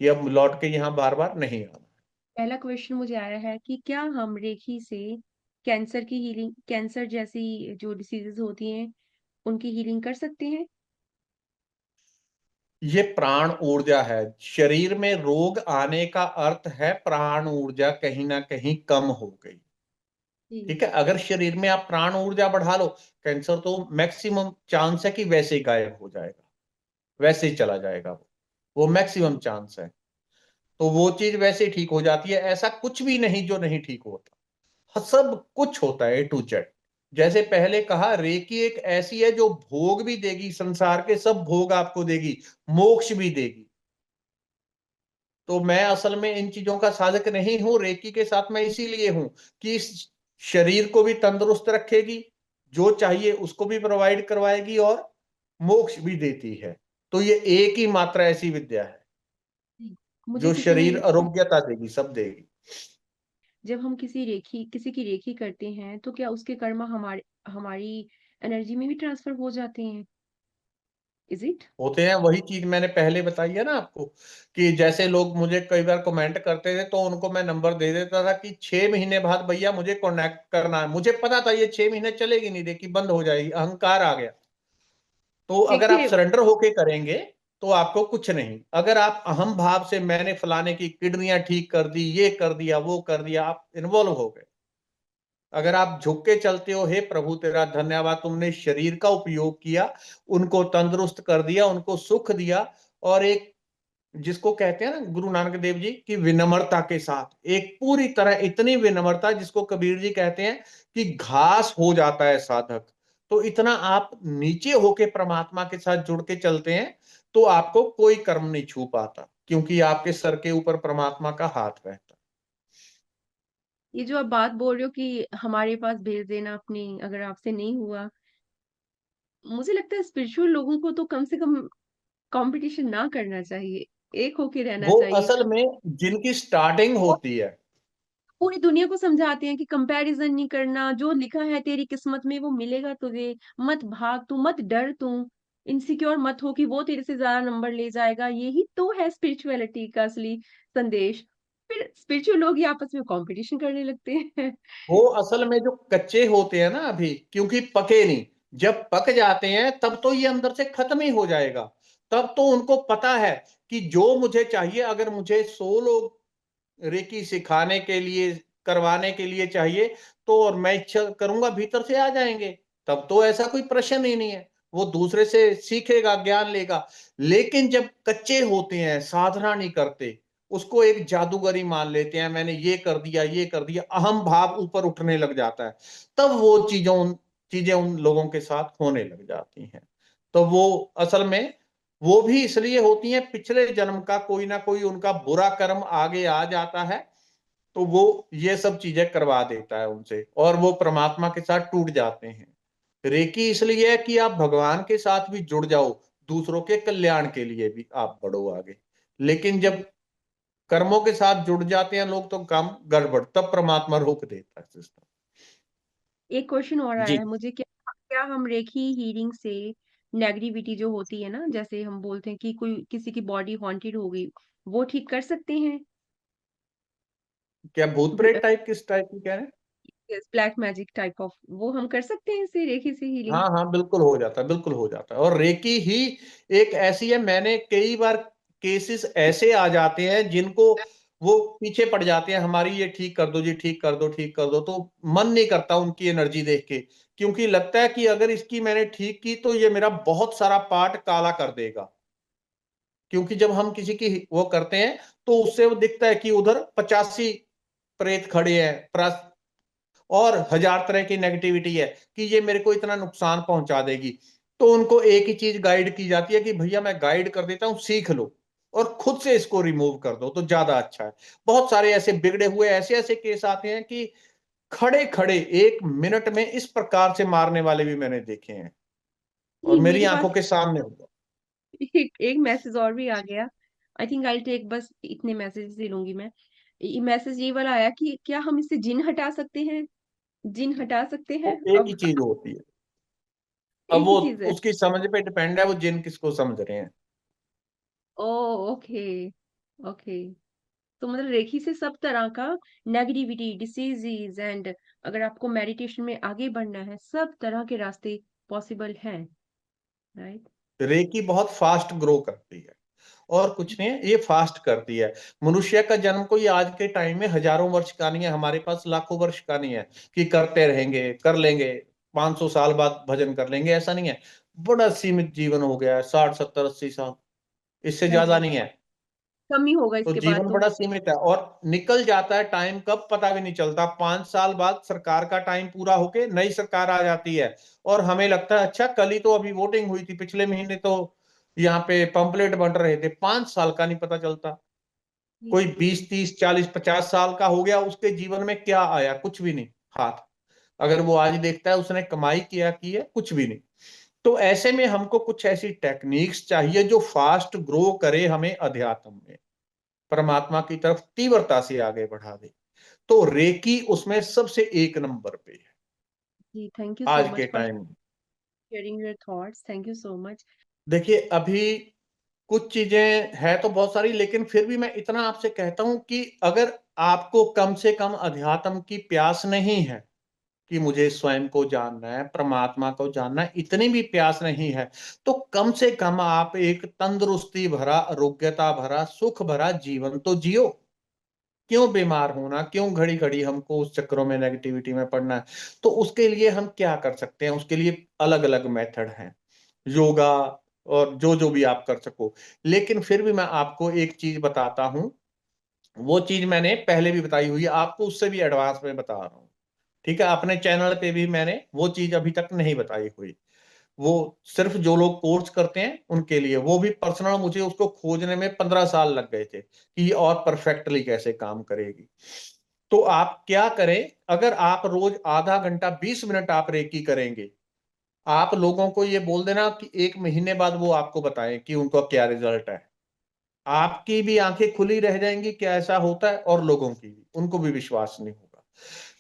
कि अब लौट के यहाँ बार बार नहीं आना। पहला क्वेश्चन मुझे आया है कि क्या हम रेखी से कैंसर की हीलिंग, कैंसर जैसी जो डिसीजेज होती हैं उनकी हीलिंग कर सकते हैं? ये प्राण ऊर्जा है। शरीर में रोग आने का अर्थ है प्राण ऊर्जा कहीं ना कहीं कम हो गई। जी। ठीक है, अगर शरीर में आप प्राण ऊर्जा बढ़ा लो, कैंसर तो मैक्सिमम चांस है कि वैसे ही गायब हो जाएगा, वैसे ही चला जाएगा वो मैक्सिमम चांस है। तो वो चीज वैसे ही ठीक हो जाती है, ऐसा कुछ भी नहीं जो नहीं ठीक होता। हाँ, सब कुछ होता है A to Z। जैसे पहले कहा, रेकी एक ऐसी है जो भोग भी देगी, संसार के सब भोग आपको देगी, मोक्ष भी देगी। तो मैं असल में इन चीजों का साधक नहीं हूं, रेकी के साथ मैं इसीलिए हूं कि इस शरीर को भी तंदुरुस्त रखेगी, जो चाहिए उसको भी प्रोवाइड करवाएगी, और मोक्ष भी देती है। तो ये एक ही मात्र ऐसी विद्या है जी। मुझे जो किसी ने शरीर आरोग्यता देगी, सब देगी। जब हम किसी की रेखी करते हैं तो क्या उसके कर्म हमारे हमारी एनर्जी में भी ट्रांसफर हो जाते हैं? Is it? होते हैं, वही चीज मैंने पहले बताई है ना आपको, कि जैसे लोग मुझे कई बार कमेंट करते थे, तो उनको मैं नंबर दे देता था कि 6 महीने बाद भैया मुझे कॉन्टेक्ट करना है। मुझे पता था ये 6 महीने चलेगी नहीं, देखी बंद हो जाएगी, अहंकार आ गया। तो अगर आप देखिए, सरेंडर होके करेंगे तो आपको कुछ नहीं। अगर आप अहम भाव से मैंने फलाने की किडनियां ठीक कर दी, ये कर दिया, वो कर दिया, आप इन्वॉल्व हो गए। अगर आप झुक के चलते हो, हे प्रभु तेरा धन्यवाद, तुमने शरीर का उपयोग किया, उनको तंदुरुस्त कर दिया, उनको सुख दिया, और एक जिसको कहते हैं ना गुरु नानक देव जी की विनम्रता के साथ, एक पूरी तरह इतनी विनम्रता जिसको कबीर जी कहते हैं कि घास हो जाता है साधक। तो इतना आप नीचे होके परमात्मा के साथ जुड़ के चलते हैं, तो आपको कोई कर्म नहीं छू पाता, क्योंकि आपके सर के ऊपर परमात्मा का हाथ रहता है। ये जो आप बात बोल रहे हो कि हमारे पास भेज देना अपनी, अगर आपसे नहीं हुआ, मुझे लगता है स्पिरिचुअल लोगों को तो कम से कम कंपटीशन ना करना चाहिए, एक होके रहना वो चाहिए। असल में जिनकी स्टार्टिंग होती है। पूरी दुनिया को समझाते हैं कि कंपैरिजन नहीं करना, जो लिखा है तेरी किस्मत में वो मिलेगा तुझे, मत भाग तू, मत डर तू, इनसिक्योर मत हो कि वो तेरे से ज्यादा नंबर ले जाएगा। यही तो है स्पिरिचुअलिटी का असली संदेश। फिर स्पिरिचुअल लोग ही आपस में कंपटीशन करने लगते हैं। वो असल में जो कच्चे होते हैं ना अभी, क्योंकि पके नहीं, जब पक जाते हैं तब तो ये अंदर से खत्म ही हो जाएगा। तब तो उनको पता है कि जो मुझे चाहिए, अगर मुझे 100 लोग रेकी सिखाने के लिए, करवाने के लिए चाहिए, तो और मैं इच्छा करूंगा भीतर से आ जाएंगे। तब तो ऐसा कोई प्रश्न ही नहीं है, वो दूसरे से सीखेगा, ज्ञान लेगा। लेकिन जब कच्चे होते हैं, साधना नहीं करते, उसको एक जादूगरी मान लेते हैं, मैंने ये कर दिया, ये कर दिया, अहम भाव ऊपर उठने लग जाता है, तब वो चीजें उन लोगों के साथ होने लग जाती हैं। तो वो असल में वो भी इसलिए होती हैं, पिछले जन्म का कोई ना कोई उनका बुरा कर्म आगे आ जाता है, तो वो ये सब चीजें करवा देता है उनसे, और वो परमात्मा के साथ टूट जाते हैं। रेकी इसलिए है कि आप भगवान के साथ भी जुड़ जाओ, दूसरों के कल्याण के लिए भी आप बढ़ो आगे। लेकिन जब कर्मों के साथ जुड़ जाते हैं लोग, तो काम गड़बड़, तब परमात्मा रोक देता है सिस्टम। एक क्वेश्चन और आया जी। है मुझे, क्या क्या हम रेखी हीलिंग से नेगेटिविटी जो होती है ना, जैसे हम बोलते हैं कि कोई किसी की बॉडी हॉन्टेड हो गई, वो ठीक कर सकते हैं? क्या भूत प्रेत टाइप, किस टाइप की कह रहे हैं? ब्लैक मैजिक टाइप ऑफ, वो हम कर सकते हैं इसे रेखी से हीलिंग? हाँ हाँ, बिल्कुल हो जाता है, बिल्कुल हो जाता है। और रेकी ही एक ऐसी है, मैंने कई बार केसेस ऐसे आ जाते हैं जिनको वो पीछे पड़ जाते हैं, हमारी ये ठीक कर दो जी, ठीक कर दो, ठीक कर दो, तो मन नहीं करता उनकी एनर्जी देख के, क्योंकि लगता है कि अगर इसकी मैंने ठीक की तो ये मेरा बहुत सारा पार्ट काला कर देगा। क्योंकि जब हम किसी की वो करते हैं, तो उससे वो दिखता है कि उधर 85 प्रेत खड़े हैं, और हजार तरह की नेगेटिविटी है कि ये मेरे को इतना नुकसान पहुंचा देगी, तो उनको एक ही चीज गाइड की जाती है कि भैया मैं गाइड कर देता हूं, सीख लो और खुद से इसको रिमूव कर दो तो ज्यादा अच्छा है। बहुत सारे ऐसे बिगड़े हुए ऐसे ऐसे केस आते हैं कि खड़े खड़े 1 मिनट में इस प्रकार से मारने वाले भी मैंने देखे हैं और मेरी मेरे आंखों पास के सामने हुआ। एक मैसेज और भी आ गया। आई थिंक आई टेक, बस इतने मैसेज ही लूंगी मैं। मैसेज ये वाला आया कि क्या हम इससे जिन हटा सकते हैं? जिन हटा सकते वो हैं एक ही अब? चीज होती है। अब एक वो ही चीज है? उसकी समझ पे डिपेंड है, वो जिन किसको समझ रहे हैं। ओ, ओके, ओके। तो मतलब रेखी से सब तरह का नेगेटिविटी, डिसीजीज एंड, अगर आपको मेडिटेशन में आगे बढ़ना है, सब तरह के रास्ते पॉसिबल हैं, राइट? रेकी बहुत फास्ट ग्रो करती है और कुछ नहीं है, ये फास्ट करती है। मनुष्य का जन्म कोई आज के टाइम में हजारों वर्ष का नहीं है, हमारे पास लाखों वर्ष का नहीं है कि करते रहेंगे कर लेंगे, 500 साल बाद भजन कर लेंगे, ऐसा नहीं है। बड़ा सीमित जीवन हो गया है, 60 70 80 साल, इससे ज्यादा नहीं है। कम ही होगा तो इसके बाद जीवन तो। बड़ा सीमित है और निकल जाता है टाइम, कब पता भी नहीं चलता। 5 साल बाद सरकार का टाइम पूरा होके नई सरकार आ जाती है और हमें लगता है अच्छा कल ही तो अभी वोटिंग हुई थी, पिछले महीने तो यहाँ पे पंपलेट बंट रहे थे। 5 साल का नहीं पता चलता। जी कोई जी जी। 20 30 40 50 साल का हो गया, उसके जीवन में क्या आया? कुछ भी नहीं। हाथ अगर वो आज देखता है उसने कमाई किया की है, कुछ भी नहीं। तो ऐसे में हमको कुछ ऐसी टेक्निक्स चाहिए जो फास्ट ग्रो करे हमें अध्यात्म में, परमात्मा की तरफ तीव्रता से आगे बढ़ा दे। तो रेकी उसमें सबसे एक नंबर पे है जी, थैंक यू सो आज के मच फॉर टाइम में। Sharing your thoughts, thank you so much. देखिए अभी कुछ चीजें है तो बहुत सारी, लेकिन फिर भी मैं इतना आपसे कहता हूं कि अगर आपको कम से कम अध्यात्म की प्यास नहीं है कि मुझे स्वयं को जानना है, परमात्मा को जानना है, इतनी भी प्यास नहीं है, तो कम से कम आप एक तंदुरुस्ती भरा, आरोग्यता भरा, सुख भरा जीवन तो जियो। क्यों बीमार होना, क्यों घड़ी घड़ी हमको उस चक्रों में नेगेटिविटी में पड़ना है? तो उसके लिए हम क्या कर सकते हैं? उसके लिए अलग अलग मेथड हैं, योगा और जो जो भी आप कर सको। लेकिन फिर भी मैं आपको एक चीज बताता हूं, वो चीज मैंने पहले भी बताई हुई है, आपको उससे भी एडवांस में बता रहा हूँ। ठीक है, अपने चैनल पे भी मैंने वो चीज अभी तक नहीं बताई हुई। वो सिर्फ जो लोग कोर्स करते हैं उनके लिए, वो भी पर्सनल, मुझे उसको खोजने में 15 साल लग गए थे कि ये और परफेक्टली कैसे काम करेगी। तो आप क्या करें, अगर आप रोज आधा घंटा 20 मिनट आप रेकी करेंगे, आप लोगों को ये बोल देना कि 1 महीने बाद वो आपको बताएं कि उनका क्या रिजल्ट है। आपकी भी आंखें खुली रह जाएंगी कि ऐसा होता है, और लोगों की भी, उनको भी विश्वास नहीं होगा।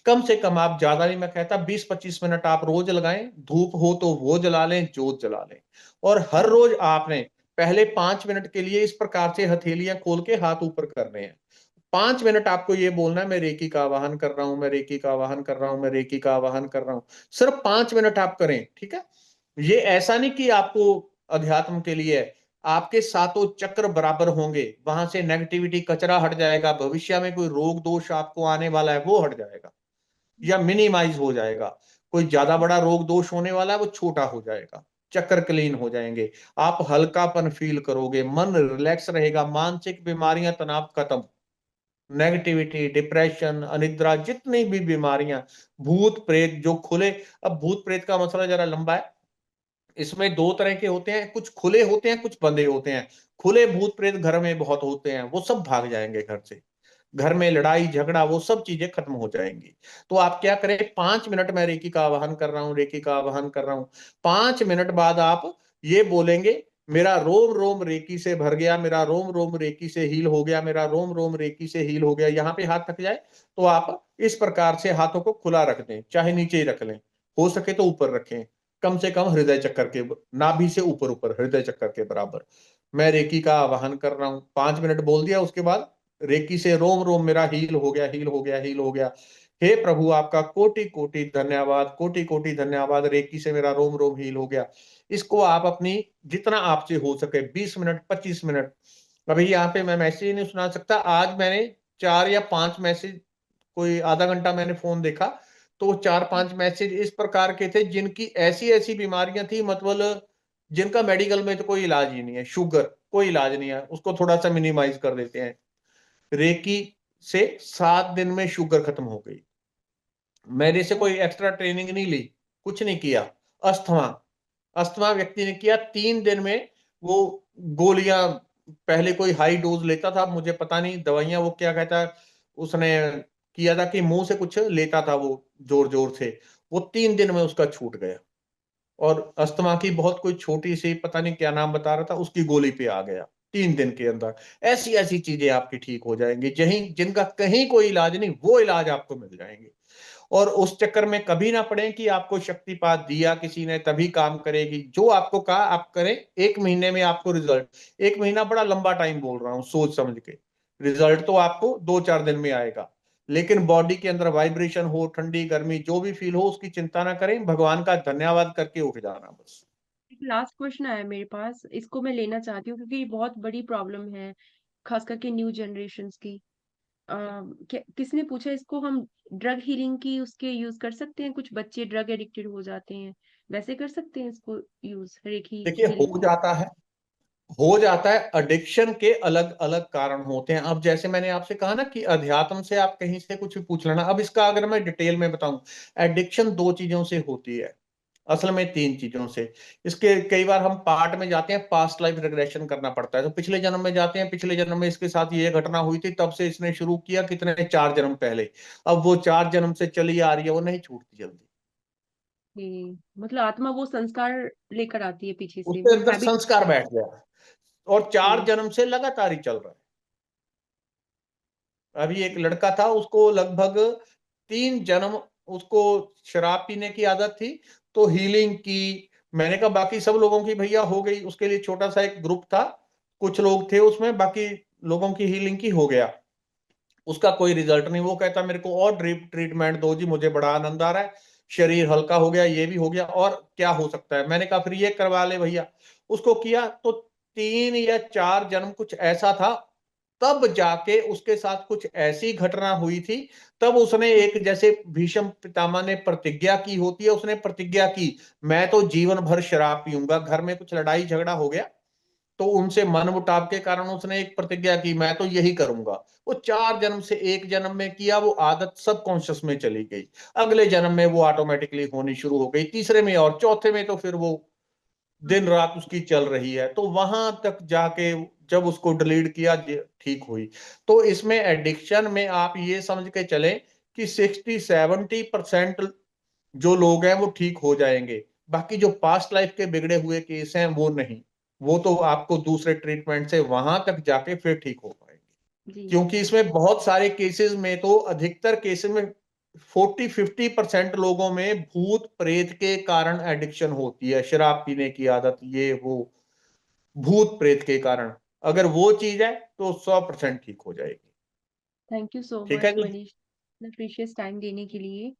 कम से कम आप, ज्यादा नहीं मैं कहता, 20 25 मिनट आप रोज लगाएं। धूप हो तो वो जला लें, जोत जला लें। और हर रोज आपने पहले 5 मिनट के लिए इस प्रकार से हथेलियां खोल के हाथ ऊपर करने हैं। 5 मिनट आपको ये बोलना है मैं रेकी का आवाहन कर रहा हूं, मैं रेकी का आवाहन कर रहा हूं, मैं रेकी का आवाहन कर रहा हूं। सिर्फ 5 मिनट आप करें, ठीक है? ये ऐसा नहीं कि आपको अध्यात्म के लिए है। आपके सातों चक्र बराबर होंगे, वहां से नेगेटिविटी कचरा हट जाएगा, भविष्य में कोई रोग दोष आपको आने वाला है वो हट जाएगा या मिनिमाइज हो जाएगा। कोई ज्यादा बड़ा रोग दोष होने वाला है वो छोटा हो जाएगा, चक्कर क्लीन हो जाएंगे। आप हल्कापन फील करोगे, मन रिलैक्स रहेगा, मानसिक बीमारियां, तनाव खत्म, नेगेटिविटी, डिप्रेशन, अनिद्रा, जितनी भी बीमारियां, भूत प्रेत जो खुले। अब भूत प्रेत का मसला जरा लंबा है, इसमें दो तरह के होते हैं, कुछ खुले होते हैं, कुछ बंधे होते हैं। खुले भूत प्रेत घर में बहुत होते हैं, वो सब भाग जाएंगे घर से। घर में लड़ाई झगड़ा वो सब चीजें खत्म हो जाएंगी। तो आप क्या करें, 5 मिनट मैं रेकी का आवाहन कर रहा हूँ, रेकी का आवाहन कर रहा हूँ। 5 मिनट बाद आप ये बोलेंगे, मेरा रोम रोम रेकी से भर गया, मेरा रोम रोम रेकी से हील हो गया, मेरा रोम रोम रेकी से हील हो गया। यहाँ पे हाथ थक जाए तो आप इस प्रकार से हाथों को खुला रख दें, चाहे नीचे ही रख लें, हो सके तो ऊपर रखें, कम से कम हृदय चक्कर के, नाभि से ऊपर ऊपर हृदय चक्कर के बराबर। मैं रेकी का आवाहन कर रहा हूँ, 5 मिनट बोल दिया, उसके बाद रेकी से रोम रोम मेरा हील हो गया, हील हो गया, हील हो गया। हे प्रभु आपका कोटि कोटि धन्यवाद, कोटि कोटि धन्यवाद, रेकी से मेरा रोम रोम हील हो गया। इसको आप अपनी, जितना आपसे हो सके, 20 मिनट 25 मिनट। अभी यहाँ पे मैं मैसेज नहीं सुना सकता, आज मैंने 4 या 5 मैसेज, कोई आधा घंटा मैंने फोन देखा, तो 4 5 मैसेज इस प्रकार के थे जिनकी ऐसी ऐसी बीमारियां थी, मतलब जिनका मेडिकल में तो कोई इलाज ही नहीं है। शुगर कोई इलाज नहीं है, उसको थोड़ा सा मिनिमाइज कर देते हैं। रेकी से 7 दिन में शुगर खत्म हो गई, मेरे से कोई एक्स्ट्रा ट्रेनिंग नहीं ली, कुछ नहीं किया। अस्थमा, अस्थमा व्यक्ति ने किया 3 दिन में। वो गोलियां, पहले कोई हाई डोज लेता था, मुझे पता नहीं दवाइयां वो क्या कहता है, उसने किया था कि मुंह से कुछ लेता था वो जोर जोर से, वो 3 दिन में उसका छूट गया। और अस्थमा की बहुत कोई छोटी सी, पता नहीं क्या नाम बता रहा था, उसकी गोली पे आ गया 3 दिन के अंदर। ऐसी ऐसी चीजें आपकी ठीक हो जाएंगी, जहीं जिनका कहीं कोई इलाज नहीं, वो इलाज आपको मिल जाएंगे। और उस चक्कर में कभी ना पड़े कि आपको शक्तिपात दिया किसी ने तभी काम करेगी। जो आपको कहा आप करें, 1 महीने में आपको रिजल्ट। 1 महीना बड़ा लंबा टाइम बोल रहा हूं, सोच समझ के। रिजल्ट तो आपको 2-4 दिन में आएगा, लेकिन बॉडी के अंदर वाइब्रेशन हो, ठंडी गर्मी जो भी फील हो, उसकी चिंता ना करें, भगवान का धन्यवाद करके उठ जाना बस। एक लास्ट क्वेश्चन आया मेरे पास, इसको मैं लेना चाहती हूँ क्योंकि ये बहुत बड़ी प्रॉब्लम है, खास करके न्यू जनरेशन्स की। किसने पूछा इसको हम ड्रग हीलिंग की उसके यूज कर सकते हैं? कुछ बच्चे ड्रग एडिक्टेड हो जाते हैं, वैसे कर सकते हैं इसको यूज, रेकी देखिए, हीलिंग? हो जाता है। एडिक्शन के अलग अलग कारण होते हैं। अब जैसे मैंने आपसे कहा ना कि अध्यात्म से आप कहीं से कुछ भी पूछ लेना। अब इसका अगर मैं डिटेल में बताऊं, एडिक्शन 2 चीजों से होती है, असल में 3 चीजों से। इसके कई बार हम पार्ट में जाते हैं, पास्ट लाइफ रिग्रेशन करना पड़ता है, तो पिछले जन्म में जाते हैं, पिछले जन्म में इसके साथ ये घटना हुई थी, तब से इसने शुरू किया, कितने 4 जन्म पहले। अब वो 4 जन्म से चली आ रही है, वो नहीं छूटती जल्दी। मतलब आत्मा वो संस्कार लेकर आती है पीछे से, उसके वो अंदर हैबिट। संस्कार बैठ गया, और 4 जन्म से लगातार ही चल रहा है। अभी एक लड़का था, उसको लगभग 3 जन्म, उसको शराब पीने की आदत थी, तो हीलिंग की। मैंने कहा बाकी सब लोगों की भैया हो गई, उसके लिए छोटा सा एक ग्रुप था, कुछ लोग थे उसमें, बाकी लोगों की हीलिंग की हो गया। उसका कोई रिजल्ट नहीं। वो कहता मेरे को और ड्रिप ट्रीटमेंट दो जी, मुझे बड़ा आनंद आ रहा है, शरीर हल्का हो गया, ये भी हो गया, और क्या हो सकता है। मैंने कहा फिर ये करवा ले भैया। उसको किया तो 3 या 4 जन्म कुछ ऐसा था, तब जाके उसके साथ कुछ ऐसी घटना हुई थी। तब उसने एक, जैसे भीष्म पितामह ने प्रतिज्ञा की होती है, उसने प्रतिज्ञा की, मैं तो जीवन भर शराब पीऊंगा। घर में कुछ लड़ाई झगड़ा हो गया, तो उनसे मन मुटाव के कारण उसने एक प्रतिज्ञा की, मैं तो यही करूंगा। वो 4 जन्म से एक जन्म में किया, वो आदत सब कॉन्शियस में चली गई। अगले जन्म में वो ऑटोमेटिकली होनी शुरू हो गई, तीसरे में, और चौथे में तो फिर वो दिन रात उसकी चल रही है। तो वहां तक जाके जब उसको डिलीट किया, ठीक हुई। तो इसमें एडिक्शन में आप ये समझ के चलें कि 60-70% जो लोग हैं वो ठीक हो जाएंगे। बाकी जो पास्ट लाइफ के बिगड़े हुए केस हैं वो नहीं, वो तो आपको दूसरे ट्रीटमेंट से वहां तक जाके फिर ठीक हो पाएंगे। जी। क्योंकि इसमें बहुत सारे केसेस में, तो अधिकतर केसेस में 40-50% लोगों में भूत प्रेत के कारण एडिक्शन होती है, शराब पीने की आदत, ये वो, भूत प्रेत के कारण। अगर वो चीज है तो 100% ठीक हो जाएगी। थैंक यू सो ठीक है मच जी। मनीष, अपना प्रीशियस टाइम देने के लिए।